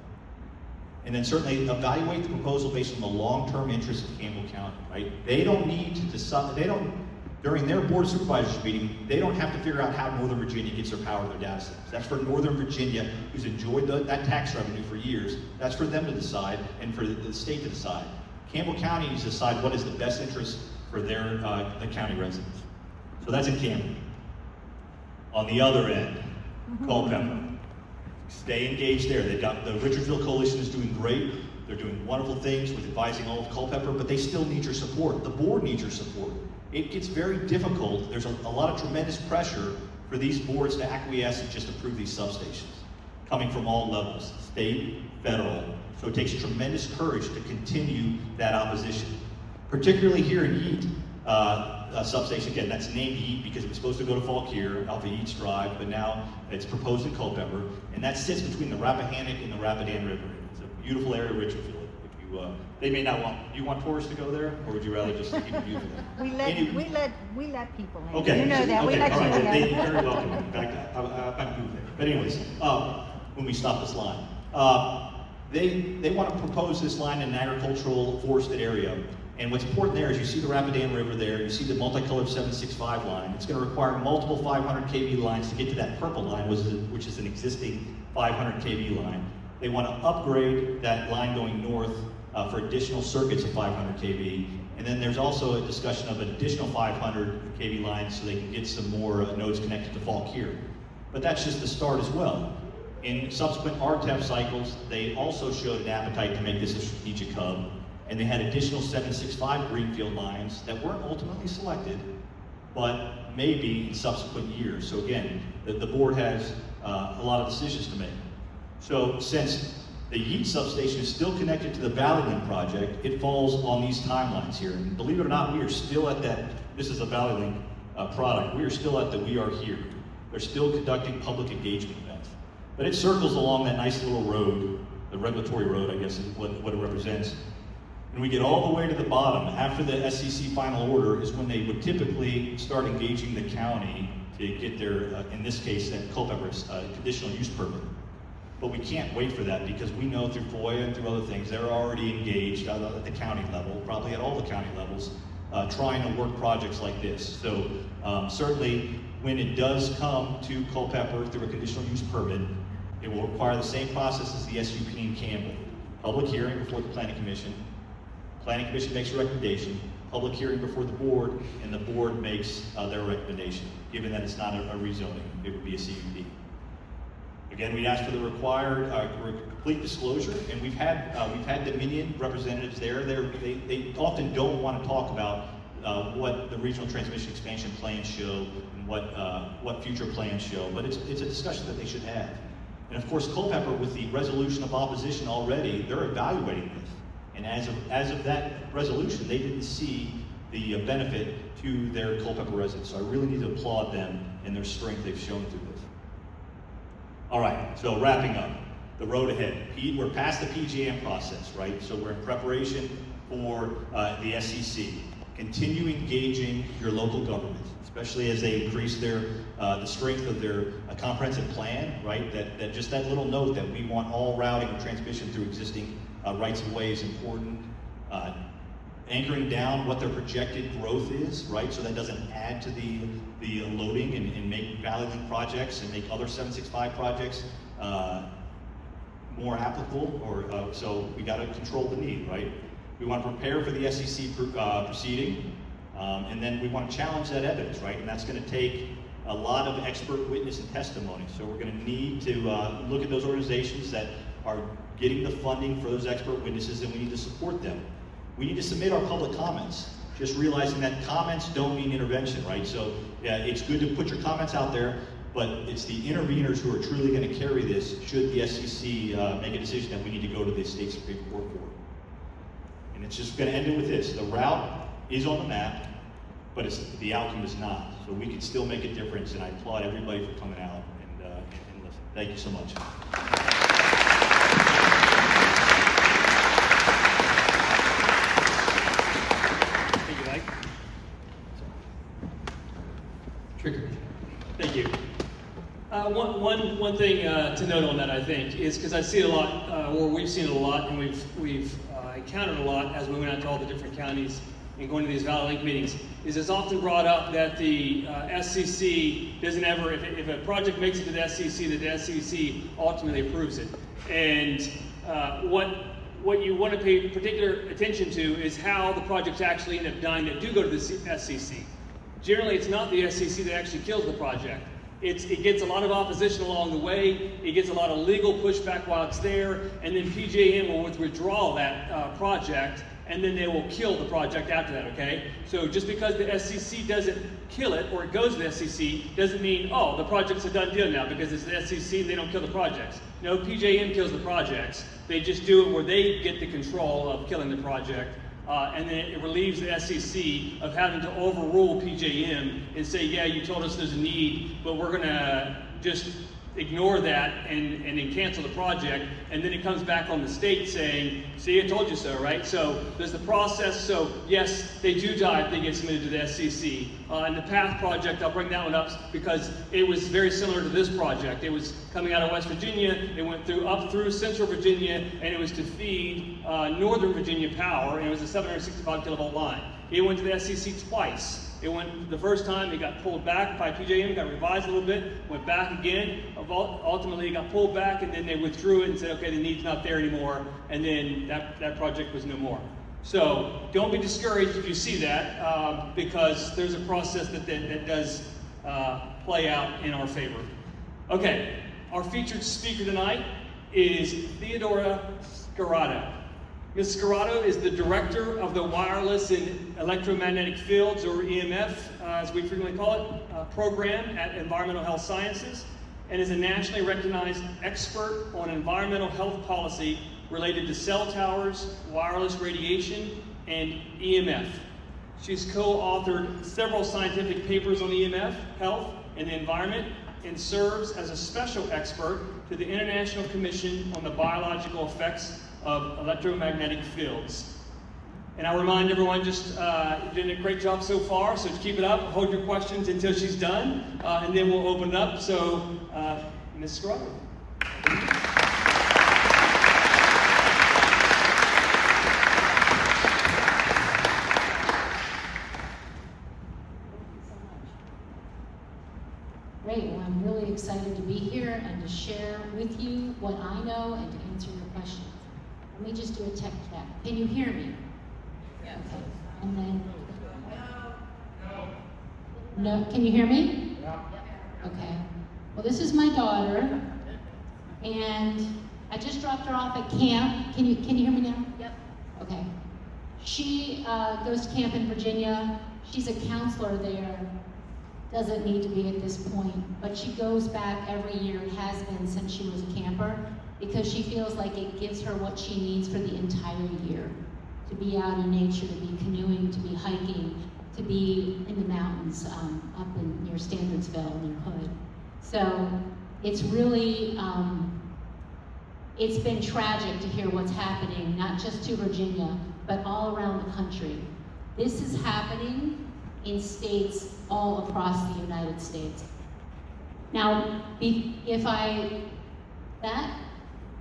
And then certainly evaluate the proposal based on the long-term interests of Campbell County, right? They don't need to decide, during their Board of Supervisors meeting, they don't have to figure out how Northern Virginia gets their power to their data centers. That's for Northern Virginia, who's enjoyed that tax revenue for years. That's for them to decide and for the state to decide. Campbell County needs to decide what is the best interest for their the county residents. So that's in Campbell. On the other end, Culpeper. Stay engaged there. They've got the Richardsville Coalition is doing great. They're doing wonderful things with advising all of Culpeper, but they still need your support. The board needs your support. It gets very difficult. There's a lot of tremendous pressure for these boards to acquiesce and just approve these substations, coming from all levels, state, federal. So it takes tremendous courage to continue that opposition, particularly here in Yeat. Substation, again, that's named Yeat because it was supposed to go to Fauquier off of Yeats Drive, but now it's proposed in Culpeper, and that sits between the Rappahannock and the Rapidan River. It's a beautiful area of Richardsville. If you, they may not want, do you want tourists to go there, or would you rather just keep it beautiful? We let people in. Okay. You know that. Okay, We let all you right. in. They're very welcome. In fact, I'm moved there. But anyways, when we stop this line, they want to propose this line in an agricultural forested area. And what's important there is you see the Rapidan River there, you see the multicolored 765 line. It's going to require multiple 500 kV lines to get to that purple line, which is an existing 500 kV line. They want to upgrade that line going north for additional circuits of 500 kV. And then there's also a discussion of an additional 500 kV lines so they can get some more nodes connected to Fauquier. But that's just the start as well. In subsequent RTEP cycles, they also showed an appetite to make this a strategic hub. And they had additional 765 greenfield lines that weren't ultimately selected, but maybe in subsequent years. So again, the board has a lot of decisions to make. So since the Yeat substation is still connected to the Valley Link project, it falls on these timelines here. And believe it or not, we are still at that, this is a Valley Link product, we are still at the We Are Here. They're still conducting public engagement events. But it circles along that nice little road, the regulatory road, I guess is what it represents. And we get all the way to the bottom, after the SEC final order is when they would typically start engaging the county to get their, in this case, that Culpeper's conditional use permit. But we can't wait for that because we know through FOIA and through other things, they're already engaged at the county level, probably at all the county levels, trying to work projects like this. So certainly when it does come to Culpeper through a conditional use permit, it will require the same process as the SUP in Campbell. Public hearing before the Planning Commission. Planning Commission makes a recommendation, public hearing before the board, and the board makes their recommendation. Given that it's not a rezoning, it would be a CUP. Again, we asked for the required complete disclosure, and we've had Dominion representatives there. They often don't want to talk about what the regional transmission expansion plans show and what future plans show, but it's a discussion that they should have. And of course, Culpeper, with the resolution of opposition already, they're evaluating this. And as of that resolution, they didn't see the benefit to their Culpeper residents. So I really need to applaud them and their strength they've shown through this. All right, so wrapping up, the road ahead. We're past the PGM process, right? So we're in preparation for the SEC. Continue engaging your local government, especially as they increase the strength of their comprehensive plan, right? That just that little note that we want all routing and transmission through existing rights of way is important. Anchoring down what their projected growth is, right? So that doesn't add to the loading and make Valley Link projects and make other 765 projects more applicable, or so we got to control the need, right? We want to prepare for the SEC proceeding, and then we want to challenge that evidence, right? And that's going to take a lot of expert witness and testimony. So we're going to need to look at those organizations that are getting the funding for those expert witnesses, and we need to support them. We need to submit our public comments, just realizing that comments don't mean intervention, right? So it's good to put your comments out there, but it's the interveners who are truly going to carry this should the SEC make a decision that we need to go to the state Supreme Court for. And it's just going to end it with this. The route is on the map, but the outcome is not. So we can still make a difference, and I applaud everybody for coming out and listen. Thank you so much. Thank you. One thing to note on that, I think, is because I see it a lot, or we've seen it a lot, and we've encountered a lot as we went out to all the different counties and going to these Valley Link meetings, is it's often brought up that the SCC doesn't ever, if a project makes it to the SCC, that the SCC ultimately approves it. And what you want to pay particular attention to is how the projects actually end up dying that do go to the SCC. Generally, it's not the SCC that actually kills the project. It gets a lot of opposition along the way. It gets a lot of legal pushback while it's there, and then PJM will withdraw that project, and then they will kill the project after that, okay? So just because the SCC doesn't kill it, or it goes to the SCC, doesn't mean, oh, the project's a done deal now because it's the SCC and they don't kill the projects. No, PJM kills the projects. They just do it where they get the control of killing the project. And then it relieves the SEC of having to overrule PJM and say, yeah, you told us there's a need, but we're going to just ignore that and then cancel the project. And then it comes back on the state saying, see, I told you so, right? So there's the process. So yes, they do die if they get submitted to the SCC. And the PATH project, I'll bring that one up because it was very similar to this project. It was coming out of West Virginia. It went up through Central Virginia, and it was to feed Northern Virginia power, and it was a 765 kilovolt line. It went to the SCC twice. It went the first time, it got pulled back by PJM, got revised a little bit, went back again. Ultimately, it got pulled back, and then they withdrew it and said, okay, the need's not there anymore, and then that project was no more. So don't be discouraged if you see that, because there's a process that does play out in our favor. Okay, our featured speaker tonight is Theodora Scarato. Ms. Scarato is the director of the Wireless and Electromagnetic Fields, or EMF, as we frequently call it, program at Environmental Health Sciences, and is a nationally recognized expert on environmental health policy related to cell towers, wireless radiation, and EMF. She's co-authored several scientific papers on EMF, health, and the environment, and serves as a special expert to the International Commission on the Biological Effects of Electromagnetic Fields. And I'll remind everyone, just you're doing a great job so far, so keep it up, hold your questions until she's done, and then we'll open it up. So, Ms. Scarato. Great, well, I'm really excited to be here and to share with you what I know and to answer your questions. Let me just do a tech check. Can you hear me? Yes. Okay. And then, no, can you hear me? Yeah. Okay. Well, this is my daughter, and I just dropped her off at camp. Can you hear me now? Yep. Okay. She goes to camp in Virginia. She's a counselor there. Doesn't need to be at this point, but she goes back every year, has been since she was a camper, because she feels like it gives her what she needs for the entire year. To be out in nature, to be canoeing, to be hiking, to be in the mountains up near Standardsville near Hood. So it's really, it's been tragic to hear what's happening, not just to Virginia, but all around the country. This is happening in states all across the United States. Now, that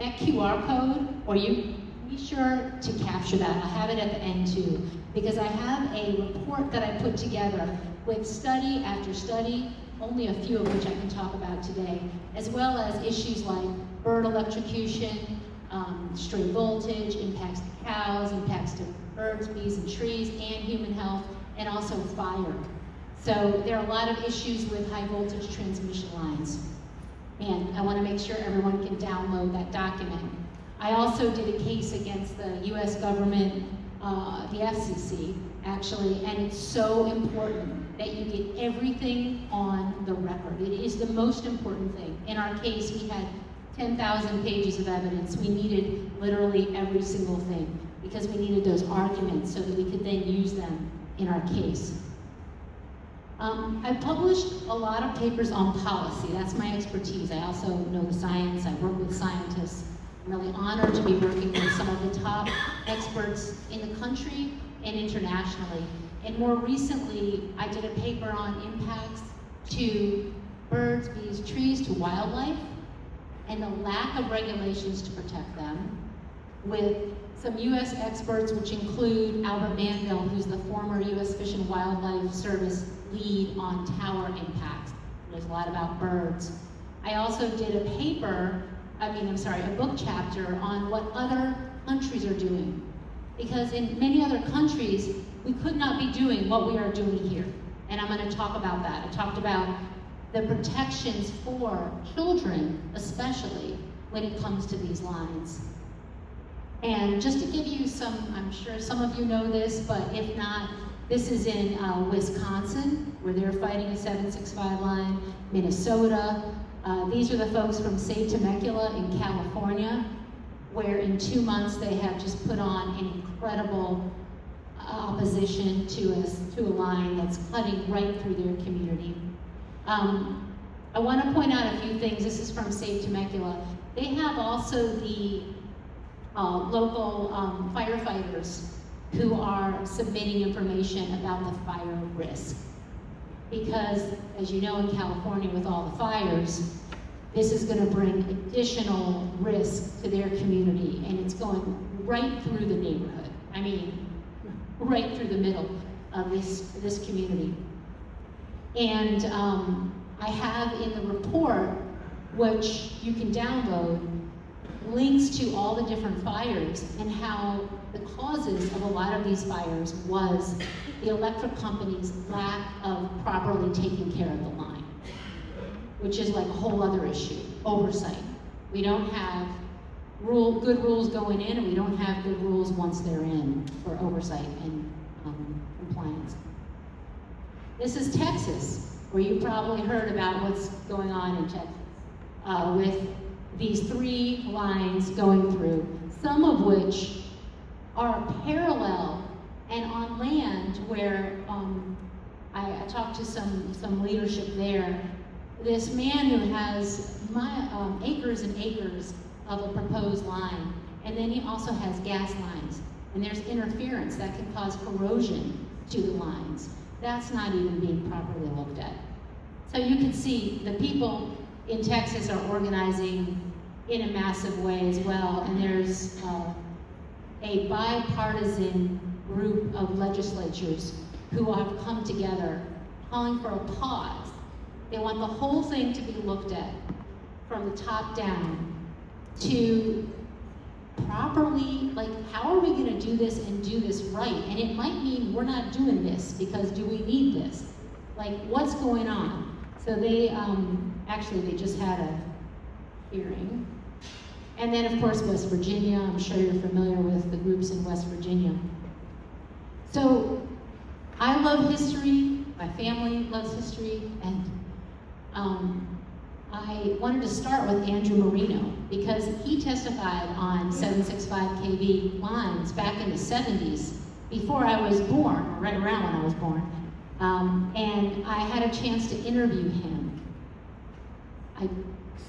QR code, or you be sure to capture that. I have it at the end too, because I have a report that I put together with study after study, only a few of which I can talk about today, as well as issues like bird electrocution, stray voltage, impacts to cows, impacts to birds, bees, and trees, and human health, and also fire. So there are a lot of issues with high voltage transmission lines. And I want to make sure everyone can download that document. I also did a case against the US government, the FCC, actually, and it's so important that you get everything on the record. It is the most important thing. In our case, we had 10,000 pages of evidence. We needed literally every single thing because we needed those arguments so that we could then use them in our case. I've published a lot of papers on policy. That's my expertise. I also know the science. I work with scientists. I'm really honored to be working with some of the top experts in the country and internationally. And more recently, I did a paper on impacts to birds, bees, trees, to wildlife, and the lack of regulations to protect them, with some U.S. experts, which include Albert Manville, who's the former U.S. Fish and Wildlife Service lead on tower impacts. There's a lot about birds. I also did a book chapter on what other countries are doing. Because in many other countries, we could not be doing what we are doing here. And I'm going to talk about that. I talked about the protections for children, especially when it comes to these lines. And just to give you some, I'm sure some of you know this, but if not, this is in Wisconsin, where they're fighting a 765 line, Minnesota. These are the folks from Save Temecula in California, where in 2 months they have just put on an incredible opposition to a line that's cutting right through their community. I want to point out a few things. This is from Save Temecula. They have also the local firefighters who are submitting information about the fire risk. Because, as you know, in California with all the fires, this is going to bring additional risk to their community, and it's going right through the neighborhood. I mean, right through the middle of this community. And I have in the report, which you can download, links to all the different fires and how the causes of a lot of these fires was the electric company's lack of properly taking care of the line, which is like a whole other issue, oversight. We don't have good rules going in, and we don't have good rules once they're in for oversight and compliance. This is Texas, where you probably heard about what's going on in Texas with these 3 lines going through, some of which are parallel and on land where I talked to some leadership there. This man who has acres and acres of a proposed line, and then he also has gas lines, and there's interference that can cause corrosion to the lines. That's not even being properly looked at. So you can see the people in Texas are organizing in a massive way as well, and there's a bipartisan group of legislatures who have come together calling for a pause. They want the whole thing to be looked at from the top down to properly, like, how are we going to do this and do this right? And it might mean we're not doing this because do we need this? Like, what's going on? So they they just had a hearing. And then, of course, West Virginia. I'm sure you're familiar with the groups in West Virginia. So I love history. My family loves history. And I wanted to start with Andrew Marino because he testified on 765 kV lines back in the 70s, before I was born, or right around when I was born. And I had a chance to interview him.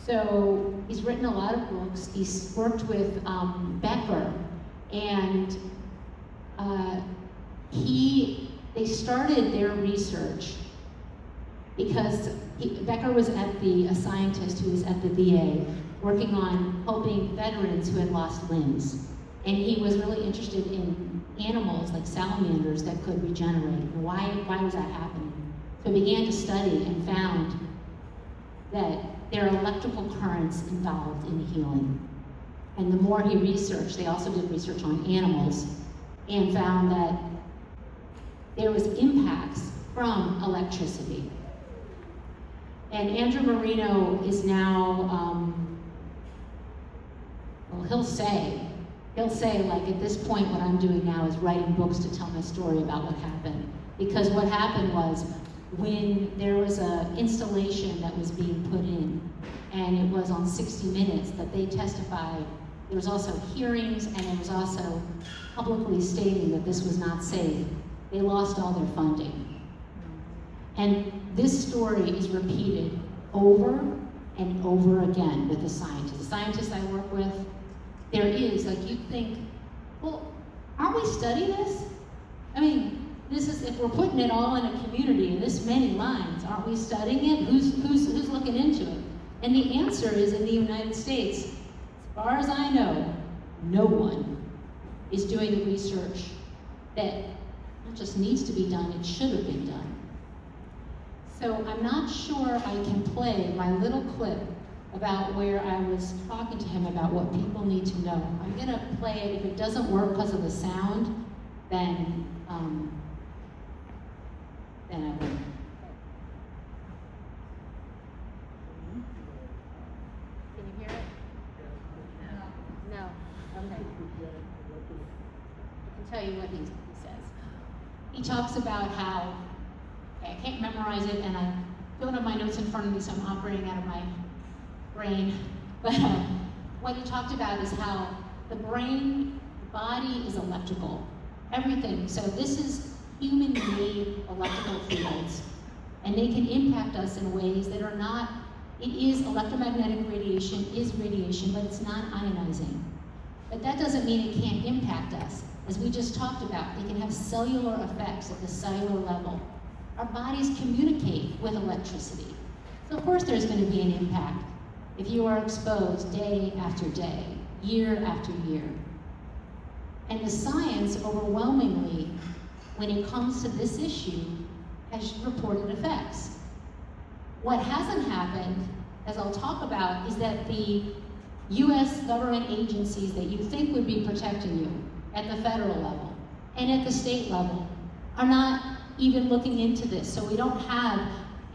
So he's written a lot of books. He's worked with Becker, and they started their research because Becker was a scientist who was at the VA working on helping veterans who had lost limbs. And he was really interested in animals like salamanders that could regenerate. And why was that happening? So he began to study and found that there are electrical currents involved in healing. And the more he researched, they also did research on animals and found that there was impacts from electricity. And Andrew Marino is now, he'll say, like, at this point, what I'm doing now is writing books to tell my story about what happened. Because what happened was, when there was an installation that was being put in, and it was on 60 Minutes that they testified, there was also hearings, and it was also publicly stating that this was not safe. They lost all their funding. And this story is repeated over and over again with the scientists. The scientists I work with, there is, like, you think, well, aren't we studying this? I mean, this is, if we're putting it all in a community in this many lines, aren't we studying it? Who's looking into it? And the answer is, in the United States, as far as I know, no one is doing the research that not just needs to be done, it should have been done. So I'm not sure I can play my little clip about where I was talking to him about what people need to know. I'm gonna play it. If it doesn't work because of the sound, then I won't. Can you hear it? No. Okay. I can tell you what he says. He talks about how, I can't memorize it, and I don't have my notes in front of me, so I'm operating out of my brain. But what he talked about is how the brain, the body is electrical. Everything. So this is human-made electrical fields, and they can impact us in ways that are not, it is electromagnetic radiation, but it's not ionizing. But that doesn't mean it can't impact us. As we just talked about, they can have cellular effects at the cellular level. Our bodies communicate with electricity. So of course there's going to be an impact if you are exposed day after day, year after year. And the science, overwhelmingly, when it comes to this issue, has reported effects. What hasn't happened, as I'll talk about, is that the US government agencies that you think would be protecting you at the federal level and at the state level are not even looking into this. So we don't have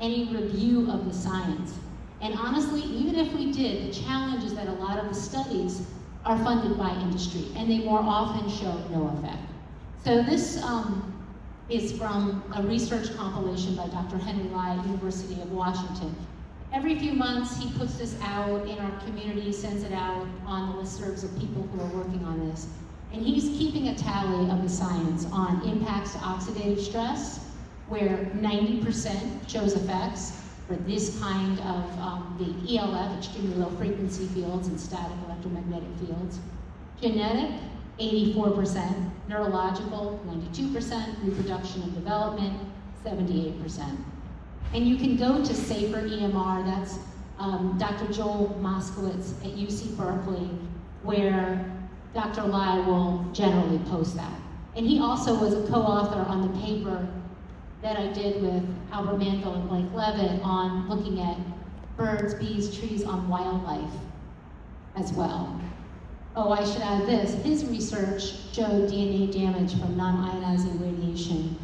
any review of the science. And honestly, even if we did, the challenge is that a lot of the studies are funded by industry, and they more often show no effect. So this is from a research compilation by Dr. Henry Lai at University of Washington. Every few months, he puts this out in our community, sends it out on the listservs of people who are working on this. And he's keeping a tally of the science on impacts to oxidative stress, where 90% shows effects for this kind of the ELF, extremely low frequency fields, and static electromagnetic fields. Genetic, 84%, neurological, 92%, reproduction and development, 78%. And you can go to Safer EMR, that's Dr. Joel Moskowitz at UC Berkeley, where Dr. Lai will generally post that. And he also was a co-author on the paper that I did with Albert Manville and Blake Levitt on looking at birds, bees, trees on wildlife as well. Oh, I should add this. His research showed DNA damage from non-ionizing radiation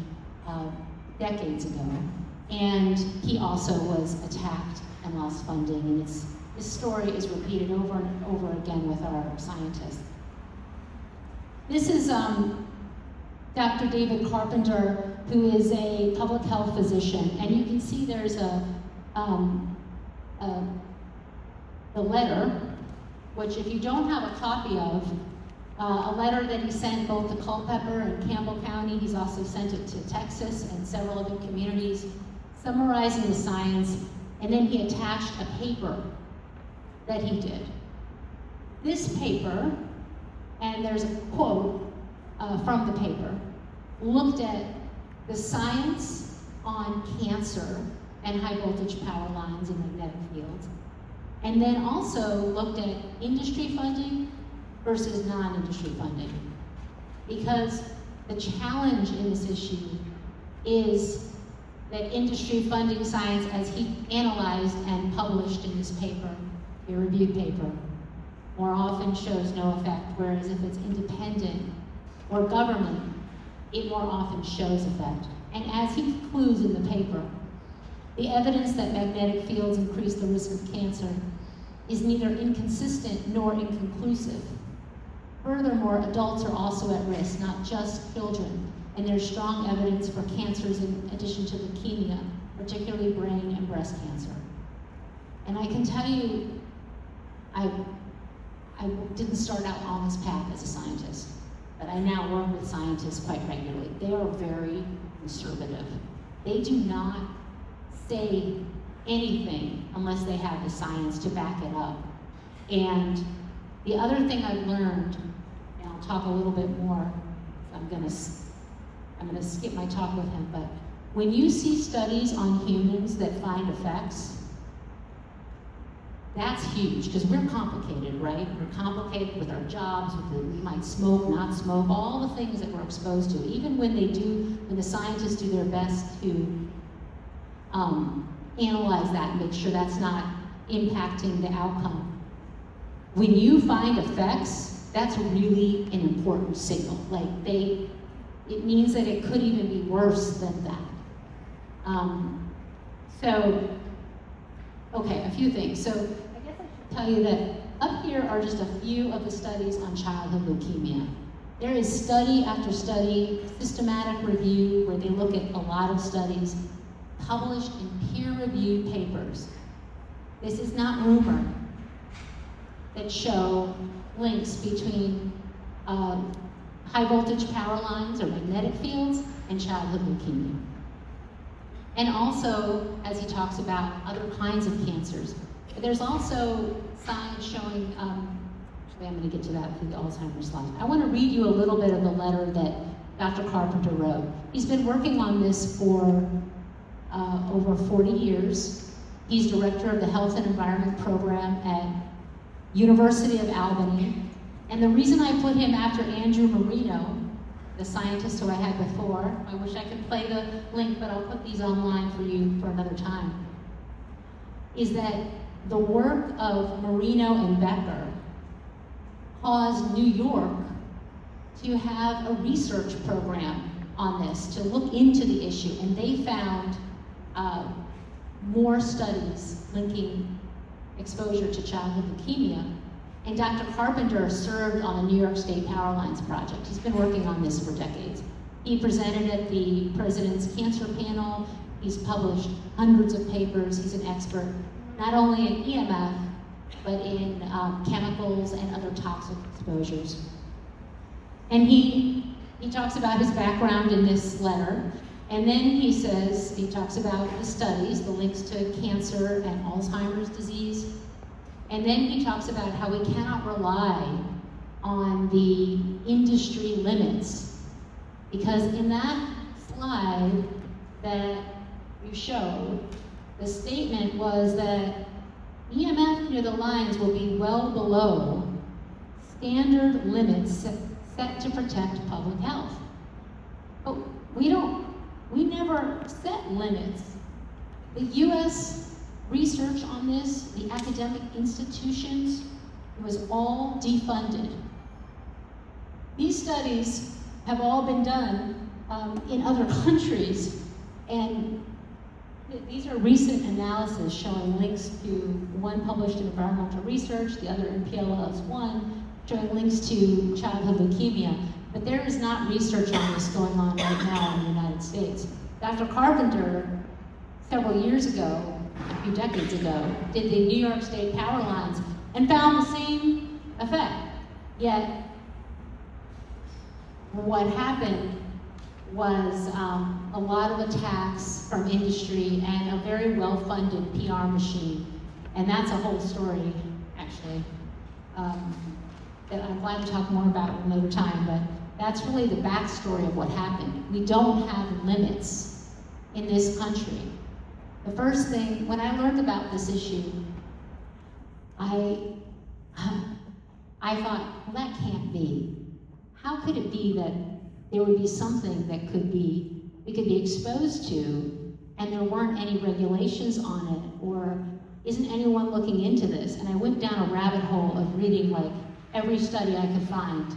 decades ago. And he also was attacked and lost funding. And this story is repeated over and over again with our scientists. This is Dr. David Carpenter, who is a public health physician. And you can see there's the letter, which if you don't have a copy of, a letter that he sent both to Culpeper and Campbell County, he's also sent it to Texas and several other communities, summarizing the science, and then he attached a paper that he did. This paper, and there's a quote from the paper, looked at the science on cancer and high voltage power lines and magnetic fields, and then also looked at industry funding versus non-industry funding. Because the challenge in this issue is that industry funding science, as he analyzed and published in this paper, peer-reviewed paper, more often shows no effect, whereas if it's independent or government, it more often shows effect. And as he concludes in the paper, the evidence that magnetic fields increase the risk of cancer is neither inconsistent nor inconclusive. Furthermore, adults are also at risk, not just children, and there's strong evidence for cancers in addition to leukemia, particularly brain and breast cancer. And I can tell you, I didn't start out on this path as a scientist, but I now work with scientists quite regularly. They are very conservative. They do not say anything unless they have the science to back it up. And the other thing I've learned, and I'll talk a little bit more, I'm gonna skip my talk with him, but when you see studies on humans that find effects, that's huge, because we're complicated, right? We're complicated with our jobs, we might smoke, not smoke, all the things that we're exposed to. Even when the scientists do their best to analyze that and make sure that's not impacting the outcome. When you find effects, that's really an important signal. It means that it could even be worse than that. Okay, a few things. So I guess I should tell you that up here are just a few of the studies on childhood leukemia. There is study after study, systematic review, where they look at a lot of studies published in peer-reviewed papers. This is not rumor, that show links between high voltage power lines or magnetic fields and childhood leukemia. And also, as he talks about other kinds of cancers. But there's also science showing, actually I'm gonna get to that through the Alzheimer's slide. I wanna read you a little bit of the letter that Dr. Carpenter wrote. He's been working on this for over 40 years. He's director of the Health and Environment Program at University of Albany. And the reason I put him after Andrew Marino, the scientist who I had before, I wish I could play the link, but I'll put these online for you for another time, is that the work of Marino and Becker caused New York to have a research program on this, to look into the issue, and they found more studies linking exposure to childhood leukemia. And Dr. Carpenter served on the New York State Power Lines project. He's been working on this for decades. He presented at the President's Cancer Panel. He's published hundreds of papers. He's an expert, not only in EMF, but in chemicals and other toxic exposures. And he talks about his background in this letter. And then he talks about the studies, the links to cancer and Alzheimer's disease. And then he talks about how we cannot rely on the industry limits. Because in that slide that you showed, the statement was that EMF near the lines will be well below standard limits set to protect public health. But we never set limits. The US research on this, the academic institutions, it was all defunded. These studies have all been done in other countries, and these are recent analyses showing links to one published in Environmental Research, the other in PLOS 1, showing links to childhood leukemia. But there is not research on this going on right now in the United States. Dr. Carpenter, several years ago, a few decades ago, did the New York State power lines and found the same effect. Yet, what happened was a lot of attacks from industry and a very well-funded PR machine. And that's a whole story, actually, that I'm glad to talk more about at a later time, but that's really the backstory of what happened. We don't have limits in this country. The first thing, when I learned about this issue, I thought, well, that can't be. How could it be that there would be something that we could be exposed to, and there weren't any regulations on it, or isn't anyone looking into this? And I went down a rabbit hole of reading like every study I could find.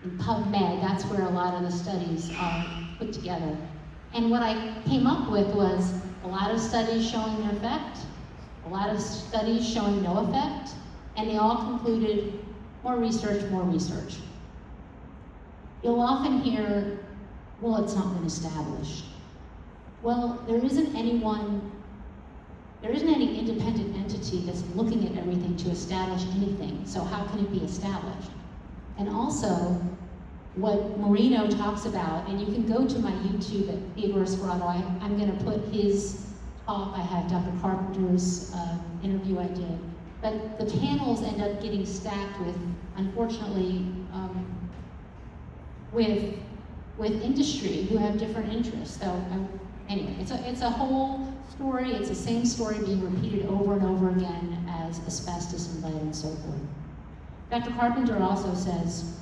In PubMed, that's where a lot of the studies are put together. And what I came up with was a lot of studies showing an effect, a lot of studies showing no effect, and they all concluded more research, more research. You'll often hear, well, it's not been established. Well, there isn't any independent entity that's looking at everything to establish anything, so how can it be established? And also, what Marino talks about, and you can go to my YouTube at Theodora Scarato, I'm gonna put his talk, I have Dr. Carpenter's interview I did, but the panels end up getting stacked with, unfortunately, with industry who have different interests. So anyway, it's a whole story. It's the same story being repeated over and over again as asbestos and lead and so forth. Dr. Carpenter also says,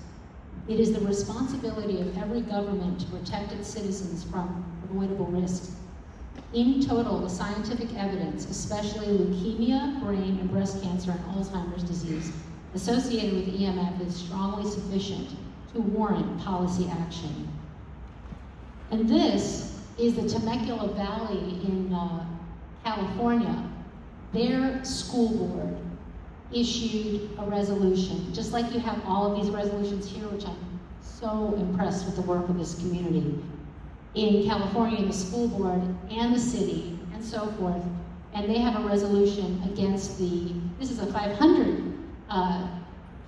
it is the responsibility of every government to protect its citizens from avoidable risks. In total, the scientific evidence, especially leukemia, brain and breast cancer, and Alzheimer's disease associated with EMF is strongly sufficient to warrant policy action. And this is the Temecula Valley in California. Their school board issued a resolution, just like you have all of these resolutions here, which I'm so impressed with the work of this community. In California, the school board and the city and so forth, and they have a resolution against this is a 500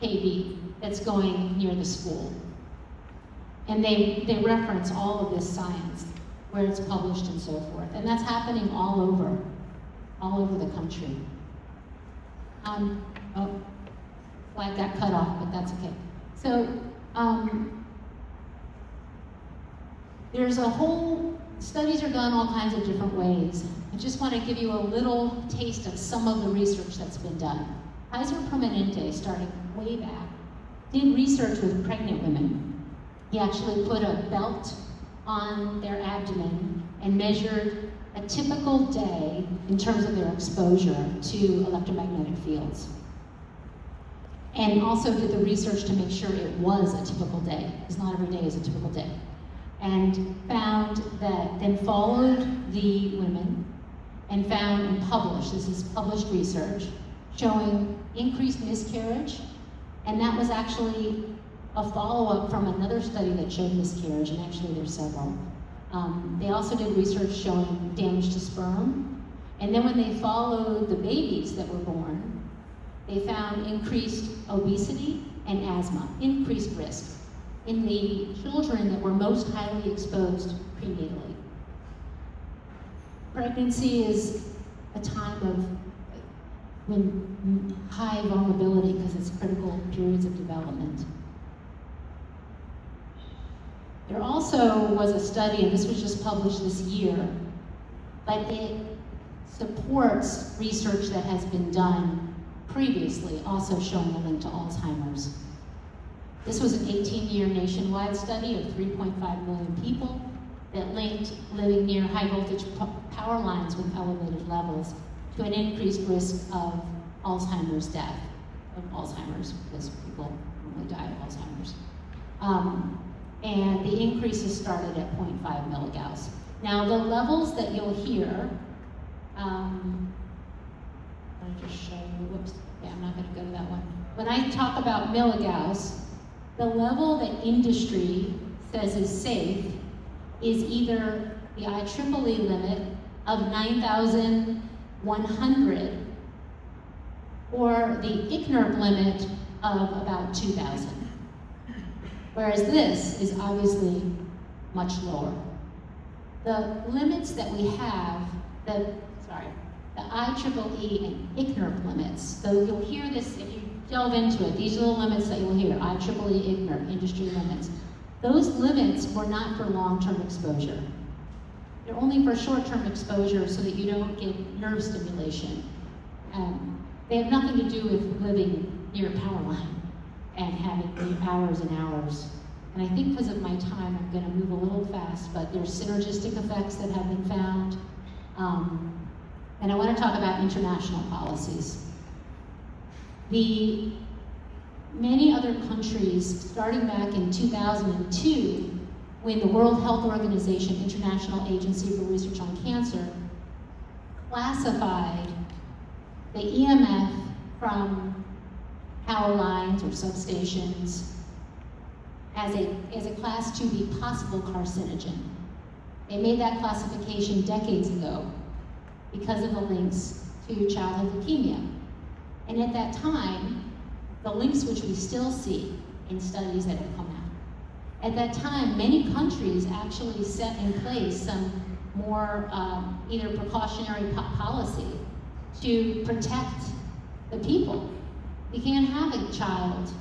kV that's going near the school. And they reference all of this science, where it's published and so forth. And that's happening all over the country. Flag got cut off, but that's okay. So, there's a whole, studies are done all kinds of different ways. I just want to give you a little taste of some of the research that's been done. Kaiser Permanente, starting way back, did research with pregnant women. He actually put a belt on their abdomen and measured a typical day in terms of their exposure to electromagnetic fields. And also did the research to make sure it was a typical day, because not every day is a typical day. And found that, then followed the women and found and published, this is published research, showing increased miscarriage, and that was actually a follow-up from another study that showed miscarriage, and actually there's several. They also did research showing damage to sperm, and then when they followed the babies that were born, they found increased obesity and asthma, increased risk in the children that were most highly exposed prenatally. Pregnancy is a time of when high vulnerability because it's critical periods of development. There also was a study, and this was just published this year, but it supports research that has been done previously, also showing a link to Alzheimer's. This was an 18-year nationwide study of 3.5 million people that linked living near high voltage power lines with elevated levels to an increased risk of Alzheimer's death, because people normally die of Alzheimer's. And the increases started at 0.5 milligauss. Now the levels that you'll hear, I'll just show you, whoops, yeah, I'm not gonna go to that one. When I talk about milligauss, the level that industry says is safe is either the IEEE limit of 9,100 or the ICNIRP limit of about 2,000. Whereas this is obviously much lower. The limits that we have, the IEEE and ICNIRP limits, so you'll hear this if you delve into it, these are the limits that you'll hear, IEEE, IGNR, industry limits. Those limits were not for long-term exposure. They're only for short-term exposure so that you don't get nerve stimulation. They have nothing to do with living near a power line and having hours and hours. And I think because of my time, I'm going to move a little fast, but there's synergistic effects that have been found. And I want to talk about international policies. Many other countries, starting back in 2002, when the World Health Organization, International Agency for Research on Cancer, classified the EMF from power lines or substations as a class 2B possible carcinogen. They made that classification decades ago because of the links to childhood leukemia. And at that time, the links which we still see in studies that have come out, at that time, many countries actually set in place some more either precautionary policy to protect the people. You can't have a child.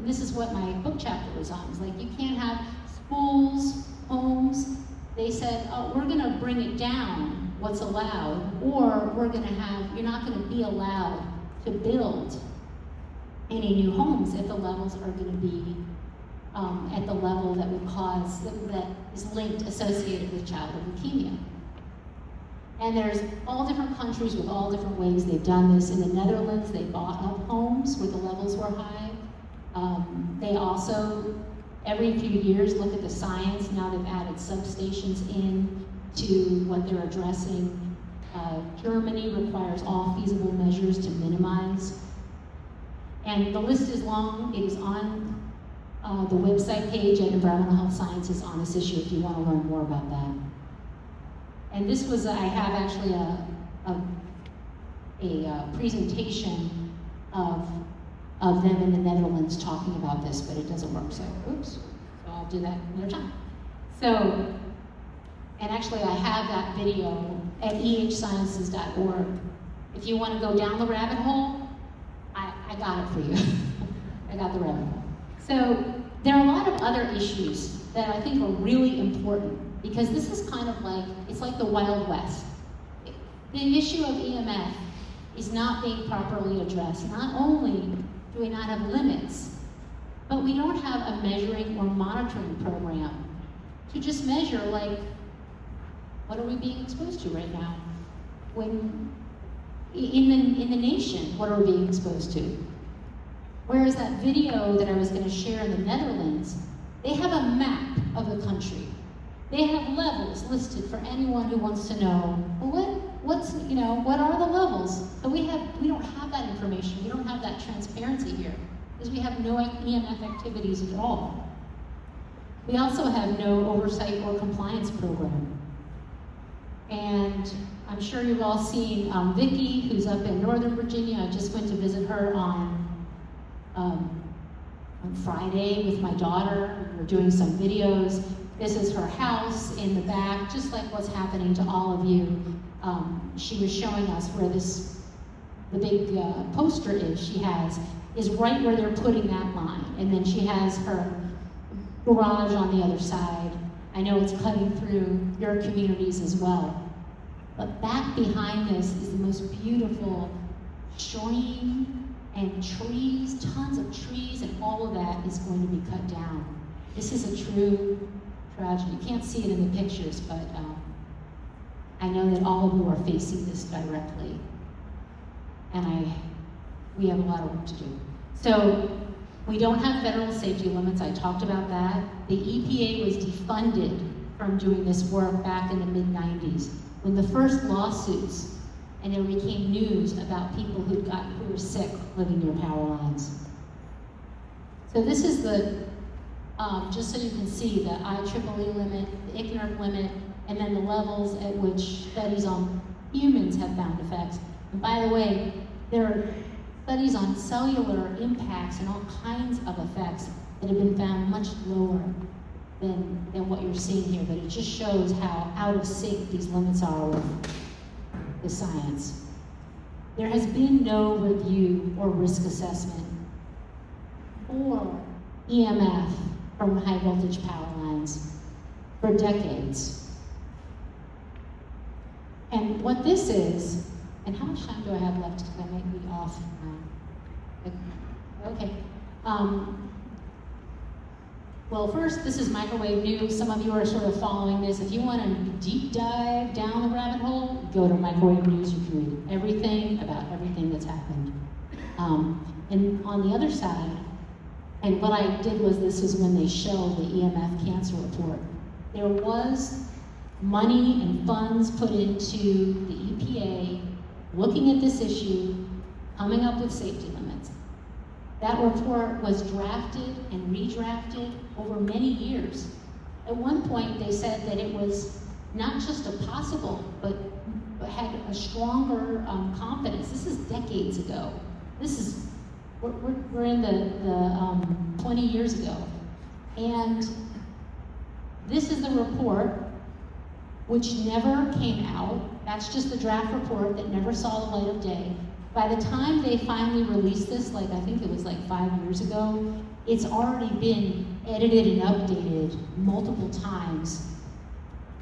This is what my book chapter was on. It's like you can't have schools, homes. They said, oh, we're gonna bring it down, what's allowed, or you're not gonna be allowed to build any new homes if the levels are gonna be at the level that would cause, that is linked, associated with childhood leukemia. And there's all different countries with all different ways they've done this. In the Netherlands, they bought up homes where the levels were high. They also, every few years, look at the science. Now they've added substations in to what they're addressing. Germany requires all feasible measures to minimize. And the list is long. It is on the website page at Environmental Health Sciences on this issue if you want to learn more about that. And this was, I have actually a presentation of them in the Netherlands talking about this, but it doesn't work, so oops. So I'll do that another time. So, and actually I have that video at ehsciences.org. If you want to go down the rabbit hole, I got it for you. I got the rabbit hole. So there are a lot of other issues that I think are really important because this is kind of like, it's like the Wild West. The issue of EMF is not being properly addressed. Not only do we not have limits, but we don't have a measuring or monitoring program to just measure, like, what are we being exposed to right now? When in the nation, what are we being exposed to? Whereas that video that I was going to share in the Netherlands, they have a map of the country. They have levels listed for anyone who wants to know, well, what are the levels? So we don't have that information. We don't have that transparency here because we have no EMF activities at all. We also have no oversight or compliance program. And I'm sure you've all seen Vicki, who's up in Northern Virginia. I just went to visit her on Friday with my daughter. We're doing some videos. This is her house in the back, just like what's happening to all of you. She was showing us where the big poster she has is right where they're putting that line. And then she has her garage on the other side. I know it's cutting through your communities as well. But back behind this is the most beautiful stream and trees, tons of trees, and all of that is going to be cut down. This is a true tragedy. You can't see it in the pictures, but I know that all of you are facing this directly. And we have a lot of work to do. So we don't have federal safety limits. I talked about that. The EPA was defunded from doing this work back in the mid-90s. When the first lawsuits, and there became news about people who were sick living near power lines. So this is the, just so you can see, the IEEE limit, the IGNR limit, and then the levels at which studies on humans have found effects. And by the way, there are studies on cellular impacts and all kinds of effects that have been found much lower than what you're seeing here, but it just shows how out of sync these limits are with the science. There has been no review or risk assessment for EMF from high voltage power lines for decades. And what this is, and how much time do I have left? Because I might be off. Okay. Well, first, this is microwave news. Some of you are sort of following this. If you want to deep dive down the rabbit hole, go to microwave news. You can read everything about everything that's happened. And on the other side, and what I did was, this is when they showed the EMF cancer report. There was money and funds put into the EPA looking at this issue, coming up with safety limits. That report was drafted and redrafted over many years. At one point, they said that it was not just a possible, but had a stronger confidence. This is decades ago. We're in the 20 years ago. And this is the report, which never came out. That's just the draft report that never saw the light of day. By the time they finally released this, I think it was 5 years ago, it's already been edited and updated multiple times.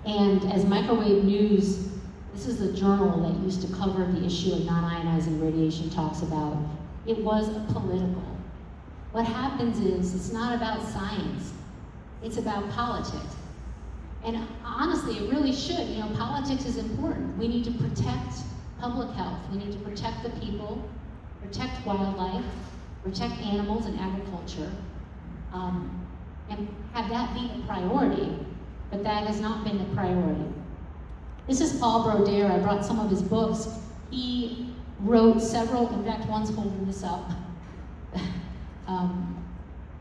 And as microwave news, this is the journal that used to cover the issue of non-ionizing radiation talks about, it was political. What happens is, it's not about science, it's about politics. And honestly, it really should. Politics is important. We need to protect public health. We need to protect the people, protect wildlife, protect animals and agriculture, and have that be a priority, but that has not been a priority. This is Paul Brodeur. I brought some of his books. He wrote several, in fact, one's holding this up.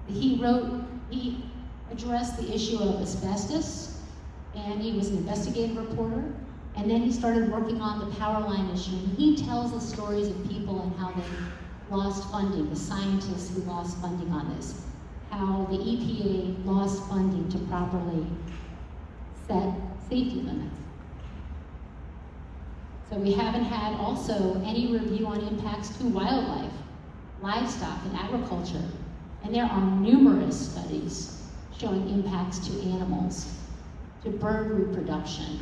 He addressed the issue of asbestos, and he was an investigative reporter. And then he started working on the power line issue. And he tells the stories of people and how they lost funding, the scientists who lost funding on this, how the EPA lost funding to properly set safety limits. So we haven't had also any review on impacts to wildlife, livestock, and agriculture. And there are numerous studies showing impacts to animals, to bird reproduction,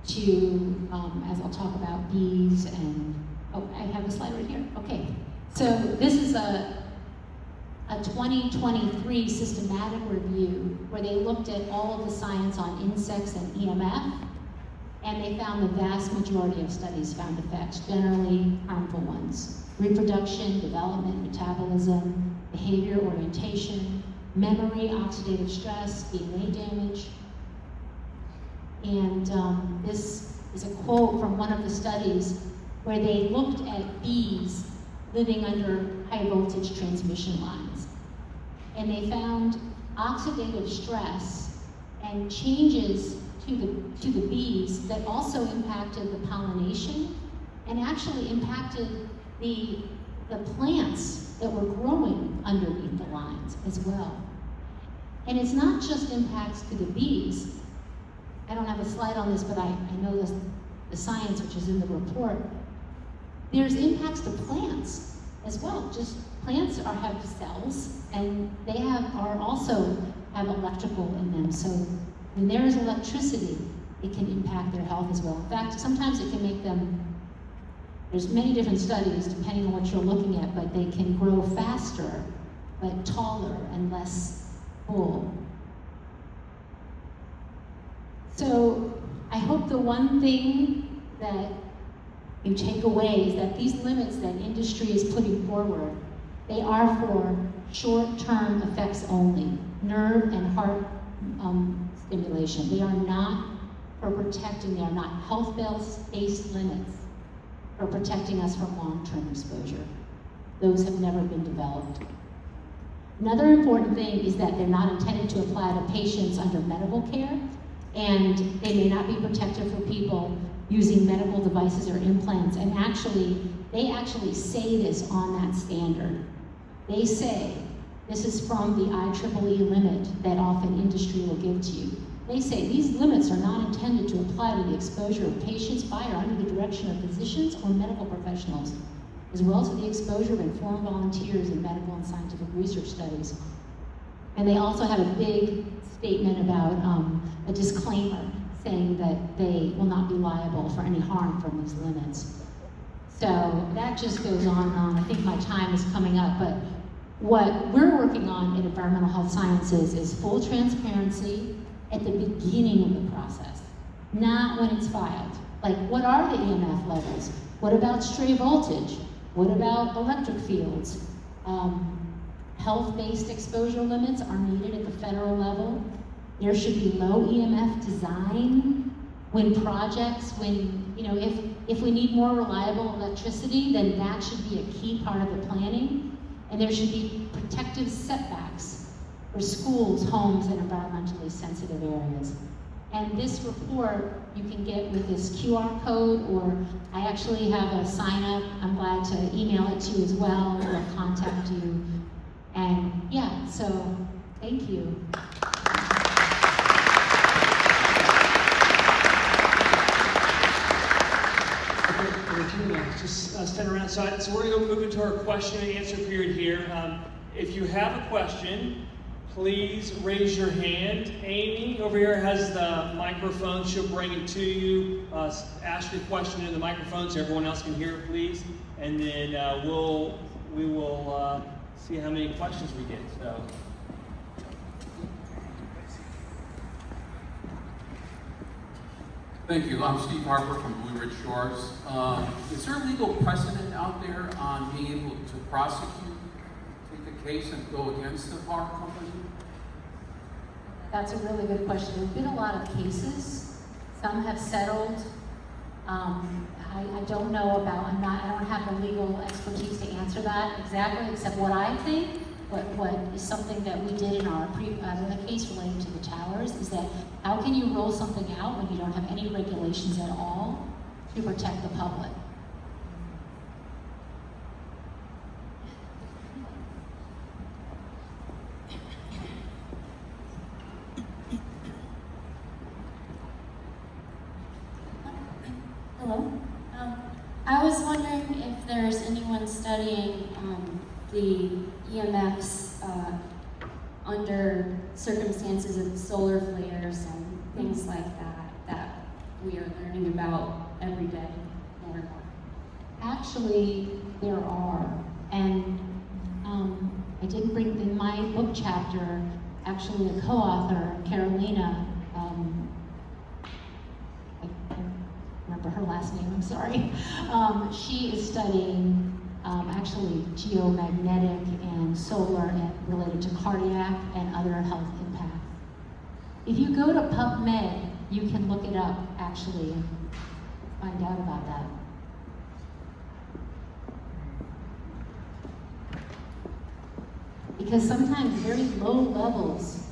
to, as I'll talk about, bees and, I have a slide right here. Okay, so this is a 2023 systematic review where they looked at all of the science on insects and EMF, and they found the vast majority of studies found effects, generally harmful ones. Reproduction, development, metabolism, behavior, orientation, memory, oxidative stress, DNA damage. And this is a quote from one of the studies where they looked at bees living under high voltage transmission lines. And they found oxidative stress and changes to the bees that also impacted the pollination and actually impacted the plants that were growing underneath the lines as well. And it's not just impacts to the bees. I don't have a slide on this, but I know the science which is in the report. There's impacts to plants as well. Just plants have cells, and they also have electrical in them. So when there is electricity, it can impact their health as well. In fact, sometimes it can make them, there's many different studies depending on what you're looking at, but they can grow faster, but taller and less full. So I hope the one thing that you take away is that these limits that industry is putting forward, they are for short-term effects only, nerve and heart stimulation. They are not for protecting, they are not health-based limits for protecting us from long-term exposure. Those have never been developed. Another important thing is that they're not intended to apply to patients under medical care, and they may not be protective for people using medical devices or implants. And they actually say this on that standard. They say, this is from the IEEE limit that often industry will give to you. They say these limits are not intended to apply to the exposure of patients by or under the direction of physicians or medical professionals. as well as to the exposure of informed volunteers in medical and scientific research studies. And they also had a big statement about a disclaimer saying that they will not be liable for any harm from these limits. So that just goes on and on. I think my time is coming up, but what we're working on in environmental health sciences is full transparency at the beginning of the process, not when it's filed. Like, what are the EMF levels? What about stray voltage? What about electric fields? Health-based exposure limits are needed at the federal level. There should be low EMF design when if we need more reliable electricity, then that should be a key part of the planning. And there should be protective setbacks for schools, homes, and environmentally sensitive areas. And this report you can get with this QR code, or I actually have a sign up. I'm glad to email it to you as well, or contact you. And yeah, so thank you. In a few minutes, just stand around. So we're going to move into our question and answer period here. If you have a question, please raise your hand. Amy over here has the microphone. She'll bring it to you. Ask your question in the microphone so everyone else can hear it, please. And then we will see how many questions we get. So. Thank you. I'm Steve Harper from Blue Ridge Shores. Is there legal precedent out there on being able to prosecute, take a case and go against the power company? That's a really good question. There's been a lot of cases. Some have settled. I don't know about, I don't have the legal expertise to answer that exactly, except what I think, what is something that we did in our the case related to the towers, is that how can you roll something out when you don't have any regulations at all to protect the public? Hello. I was wondering if there's anyone studying the EMFs under circumstances of solar flares and things like that we are learning about every day more and more. Actually, there are, and I didn't bring in my book chapter, actually a co-author, Carolina, I remember her last name, I'm sorry. She is studying actually geomagnetic and solar and related to cardiac and other health impacts. If you go to PubMed, you can look it up actually and find out about that. Because sometimes very low levels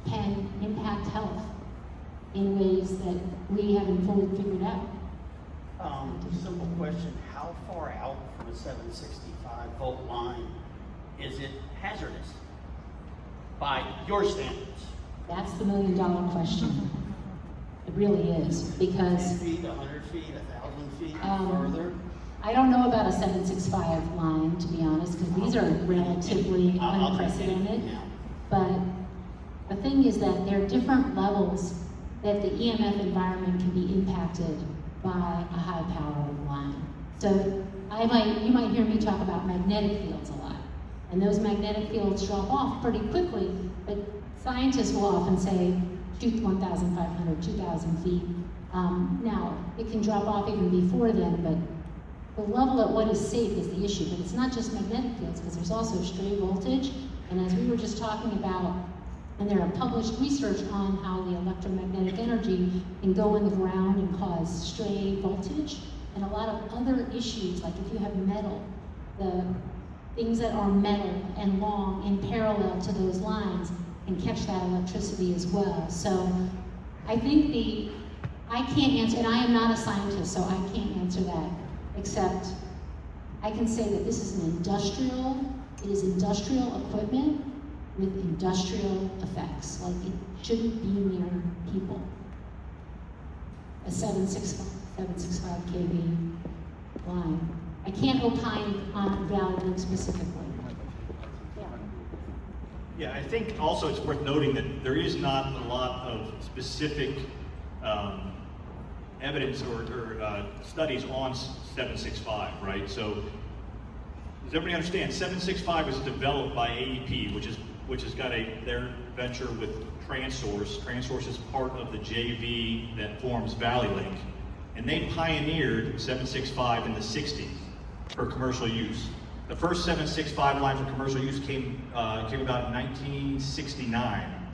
can impact health in ways that we haven't fully figured out. Simple question, how far out from a 765 volt line is it hazardous by your standards? That's the $1 million question. It really is, because 10 feet, 100 feet, 1,000 feet, further? I don't know about a 765 line, to be honest, because these are relatively unprecedented. But the thing is that there are different levels that the EMF environment can be impacted by a high power line. So you might hear me talk about magnetic fields a lot. And those magnetic fields drop off pretty quickly, but scientists will often say, shoot 1,500, 2,000 feet. Now, it can drop off even before then, but the level at what is safe is the issue. But it's not just magnetic fields, because there's also stray voltage. And as we were just talking about, and there are published research on how the electromagnetic energy can go in the ground and cause stray voltage, and a lot of other issues, like if you have metal, the things that are metal and long in parallel to those lines can catch that electricity as well. So I think I can't answer, and I am not a scientist, so I can't answer that, except I can say that this is it is industrial equipment with industrial effects. Like, it shouldn't be near people. A 765 kV line. I can't opine on Valley Link specifically. Yeah, I think also it's worth noting that there is not a lot of specific evidence or studies on 765, right? So, does everybody understand? 765 was developed by AEP, which has got their venture with TransSource. TransSource is part of the JV that forms Valley Link, and they pioneered 765 in the 60s for commercial use. The first 765 line for commercial use came about in 1969,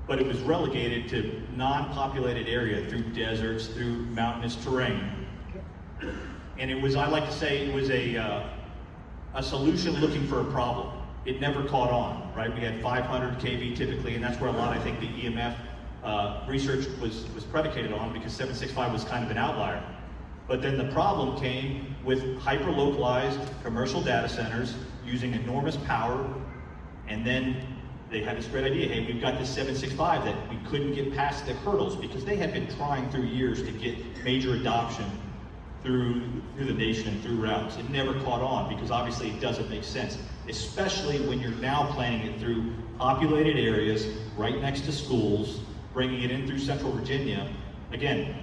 but it was relegated to non-populated area through deserts, through mountainous terrain. And it was, I like to say, it was a solution looking for a problem. It never caught on, right? We had 500 kV typically, and that's where a lot, I think, the EMF research was predicated on, because 765 was kind of an outlier. But then the problem came with hyper-localized commercial data centers using enormous power, and then they had this great idea, hey, we've got this 765 that we couldn't get past the hurdles, because they had been trying through years to get major adoption through the nation and through routes. It never caught on, because obviously it doesn't make sense, especially when you're now planning it through populated areas, right next to schools, bringing it in through Central Virginia. Again,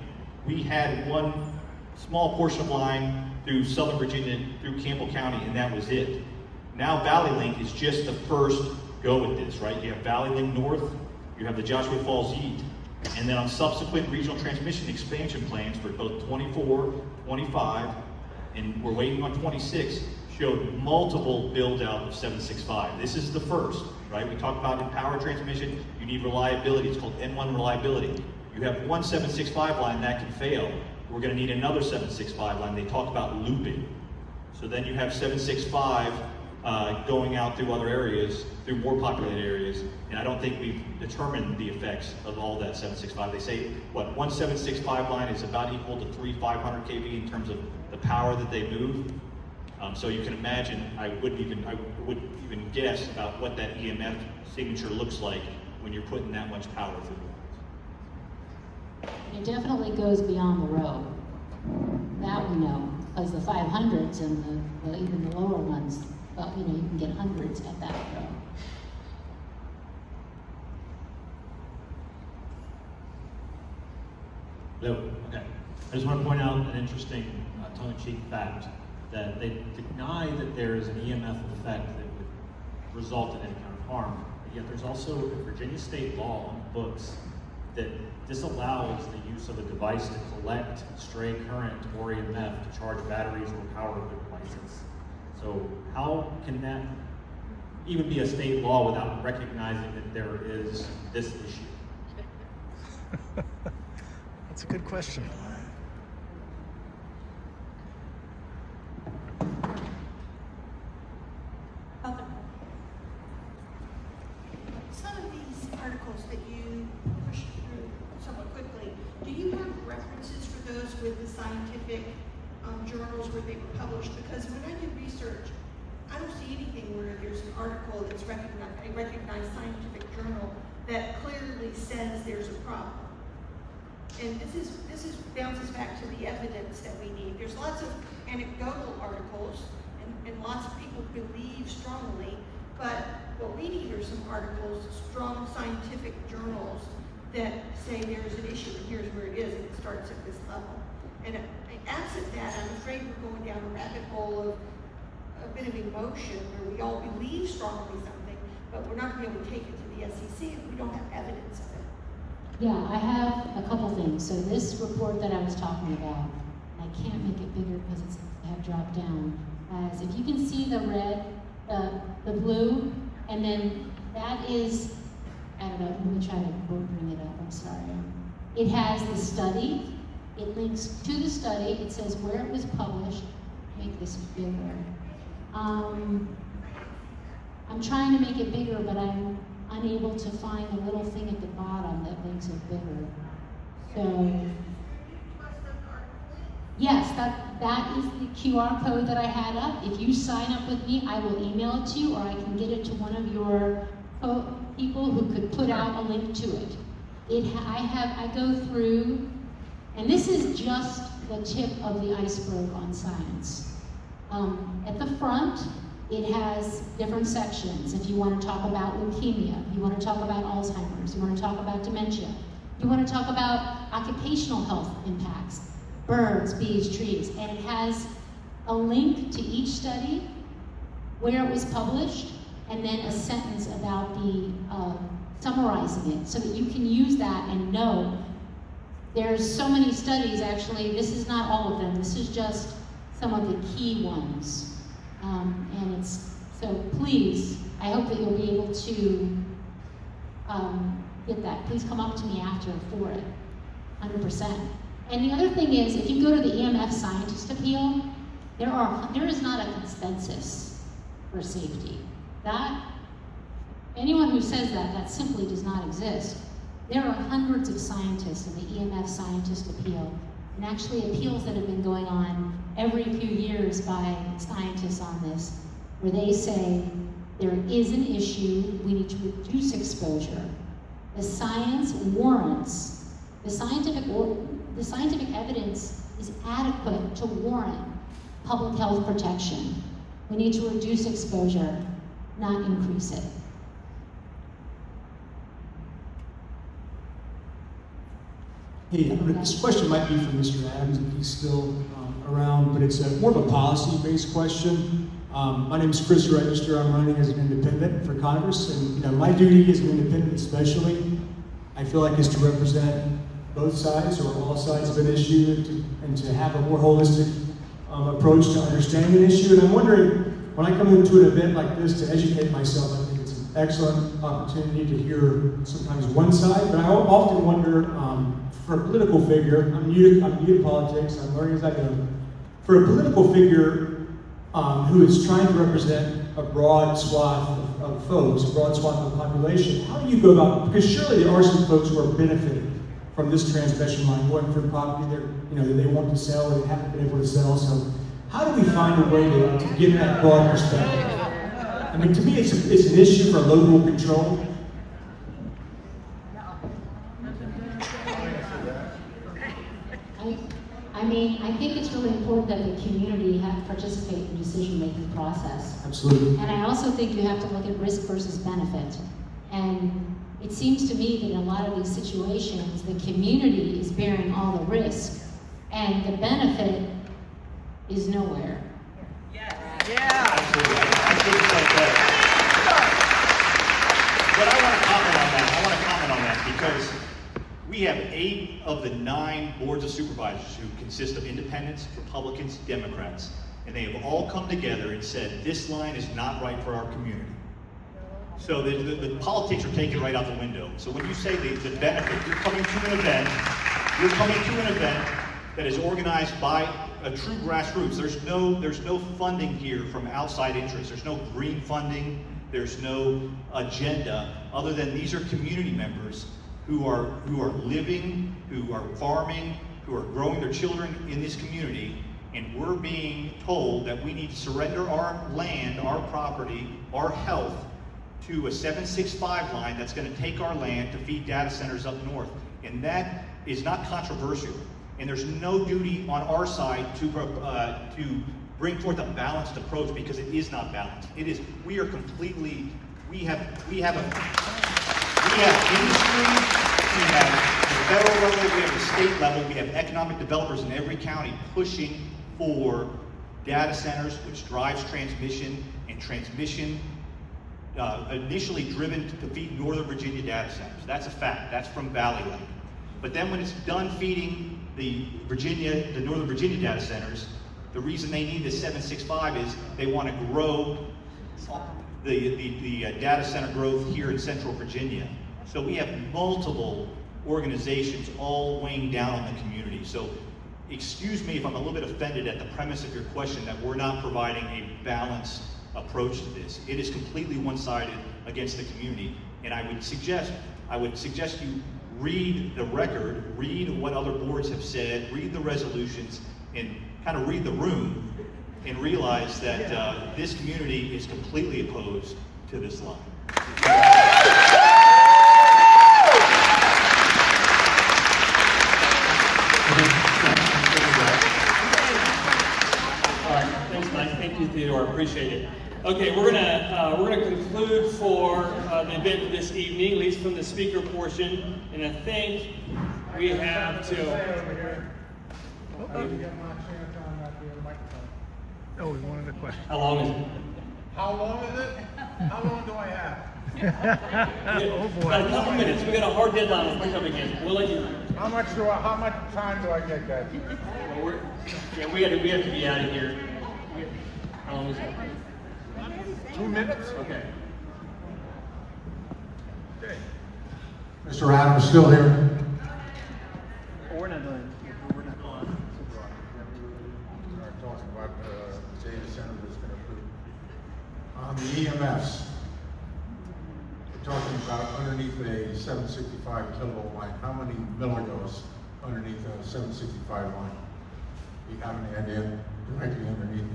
we had one small portion of line through Southern Virginia, through Campbell County, and that was it. Now Valley Link is just the first go with this, right? You have Valley Link North, you have the Joshua Falls East, and then on subsequent regional transmission expansion plans for both 24, 25, and we're waiting on 26, showed multiple build out of 765. This is the first, right? We talked about in power transmission, you need reliability. It's called N1 reliability. You have one 765 line that can fail. We're going to need another 765 line. They talk about looping. So then you have 765 going out through other areas, through more populated areas, and I don't think we've determined the effects of all that 765. They say, what, one 765 line is about equal to 500 kV in terms of the power that they move. So you can imagine, I wouldn't even guess about what that EMF signature looks like when you're putting that much power through the lines. It definitely goes beyond the road. That we know, because the 500s and the even the lower ones, you know, you can get hundreds at that road. Hello. Okay. I just want to point out an interesting tongue-in-cheek fact, that they deny that there is an EMF effect that would result in any kind of harm, but yet there's also a Virginia state law on the books that disallows the use of a device to collect stray current or EMF to charge batteries or power devices. So how can that even be a state law without recognizing that there is this issue? That's a good question. Some of these articles that you push through somewhat quickly, do you have references for those with the scientific journals where they were published? Because when I do research, I don't see anything where there's an article that's a recognized scientific journal that clearly says there's a problem. And this bounces back to the evidence that we need. There's lots of anecdotal articles, and lots of people believe strongly, but what we need are some articles, strong scientific journals that say there's an issue and here's where it is, and it starts at this level. And absent that, I'm afraid we're going down a rabbit hole of a bit of emotion where we all believe strongly something, but we're not going to be able to take it to the SEC if we don't have evidence of it. Yeah, I have a couple things. So this report that I was talking about, I can't make it bigger because it's have dropped down. As if you can see the red, the blue, and then that is, I don't know, let me try to bring it up, I'm sorry. It has the study, it links to the study, it says where it was published. Make this bigger. I'm trying to make it bigger, but I'm unable to find the little thing at the bottom that makes it bigger. So, yes, that is the QR code that I had up. If you sign up with me, I will email it to you, or I can get it to one of your people who could put out a link to it. I go through, and this is just the tip of the iceberg on science. At the front, it has different sections. If you want to talk about leukemia, you want to talk about Alzheimer's, you want to talk about dementia, you want to talk about occupational health impacts, birds, bees, trees, and it has a link to each study, where it was published, and then a sentence about the summarizing it, so that you can use that and know. There's so many studies, actually. This is not all of them. This is just some of the key ones. And it's, so please, I hope that you'll be able to get that. Please come up to me after for it, 100%. And the other thing is, if you go to the EMF scientist appeal, there is not a consensus for safety. Anyone who says that simply does not exist. There are hundreds of scientists in the EMF scientist appeal, and actually appeals that have been going on every few years by scientists on this, where they say there is an issue, we need to reduce exposure. The science warrants, the scientific evidence is adequate to warrant public health protection. We need to reduce exposure, not increase it. Hey, this question might be for Mr. Adams if he's still around, but it's more of a policy-based question. My name is Chris Register. I'm running as an independent for Congress, and my duty as an independent especially, I feel like, is to represent both sides or all sides of an issue and to have a more holistic approach to understanding an issue. And I'm wondering, when I come into an event like this to educate myself, I think it's an excellent opportunity to hear sometimes one side, but I often wonder, for a political figure, I'm new to politics, I'm learning as I go, for a political figure who is trying to represent a broad swath of folks, a broad swath of the population, how do you go about, because surely there are some folks who are benefiting from this transmission line, going through property that they want to sell or they haven't been able to sell, so how do we find a way to get that broad perspective? I mean, to me, it's an issue for local control. I think it's really important that the community participate in the decision-making process. Absolutely. And I also think you have to look at risk versus benefit. And it seems to me that in a lot of these situations, the community is bearing all the risk, and the benefit is nowhere. Yeah. Absolutely. But I want to comment on that because we have 8 of the 9 boards of supervisors who consist of independents, Republicans, Democrats, and they have all come together and said, this line is not right for our community. So the politics are taken right out the window. So when you say the benefit, you're coming to an event that is organized by a true grassroots. There's no funding here from outside interests. There's no green funding. There's no agenda other than these are community members who are living, who are farming, who are growing their children in this community, and we're being told that we need to surrender our land, our property, our health to a 765 line that's going to take our land to feed data centers up north. And that is not controversial. And there's no duty on our side to bring forth a balanced approach because it is not balanced. We have industry, we have the federal level, we have the state level, we have economic developers in every county pushing for data centers, which drives transmission, and transmission initially driven to feed Northern Virginia data centers. That's a fact. That's from Valley Lake. But then when it's done feeding the Northern Virginia data centers, the reason they need this 765 is they want to grow the data center growth here in Central Virginia. So we have multiple organizations all weighing down on the community. So excuse me if I'm a little bit offended at the premise of your question that we're not providing a balanced approach to this. It is completely one-sided against the community. And I would suggest you read the record, read what other boards have said, read the resolutions, and kind of read the room and realize that this community is completely opposed to this line. All right, thanks, Mike. Theodora. Appreciate it. Okay, we're gonna conclude for the event for this evening, at least from the speaker portion. And I think we have till. Oh, we wanted a question. How long is it? How long is it? How long do I have? Oh boy. About a couple minutes. We got a hard deadline to pick up again. We'll let you know. How much time do I get, guys? Well, we have to be out of here. How long is it? 2 minutes? Okay. Okay. Mr. Adams still here? We're not doing. We're not on. Start talking about the data center that's going to on the EMFs. We're talking about underneath a 765 kilovolt line. How many milligauss underneath a 765 line? Do you have any idea? Directly underneath.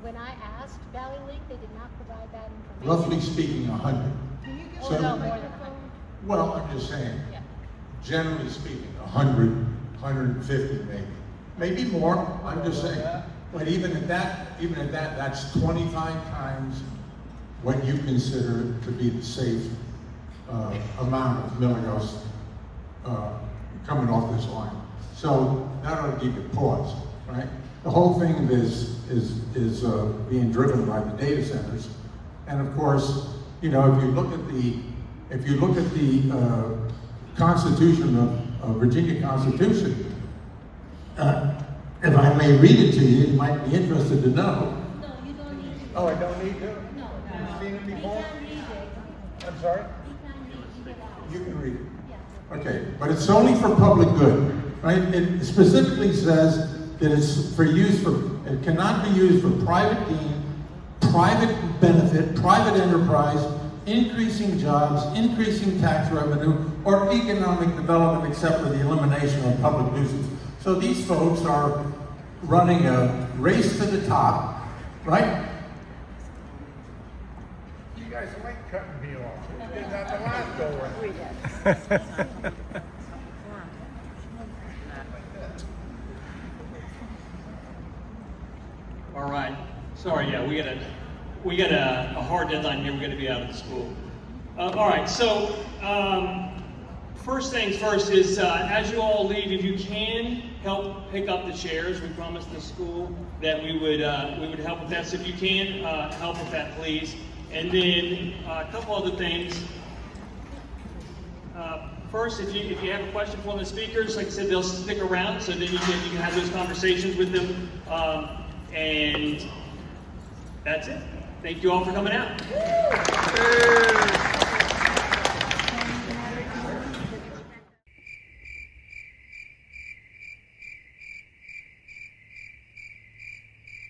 When I asked Valley Link, they did not provide that information. Roughly speaking, 100. Can you So, no, more than 100. well, I'm just saying, Yeah. generally speaking, 100, 150 maybe. Maybe more, I'm just saying. But even at that, that's 25 times what you consider to be the safe amount of milligauss coming off this line. So that ought to give you pause, right? The whole thing is being driven by the data centers, and of course, you know, if you look at the Constitution of Virginia Constitution, if I may read it to you, you might be interested to know. No, you don't need to. Oh, I don't need to? No. You've seen it before? You can read it. I'm sorry? You can read it out. You can read it. Yeah. Okay, but it's only for public good, right? It specifically says that it's for use for, it cannot be used for private gain, private benefit, private enterprise, increasing jobs, increasing tax revenue, or economic development except for the elimination of public nuisance. So these folks are running a race to the top, right? You guys like cutting me off. You did that the last go around. All right. Sorry, yeah, we got a hard deadline here. We're going to be out of the school. All right. So first things first is as you all leave, if you can help pick up the chairs. We promised the school that we would help with that. So if you can help with that, please. And then a couple other things. First, if you have a question for one of the speakers, like I said, they'll stick around, so then you can have those conversations with them. And that's it. Thank you all for coming out.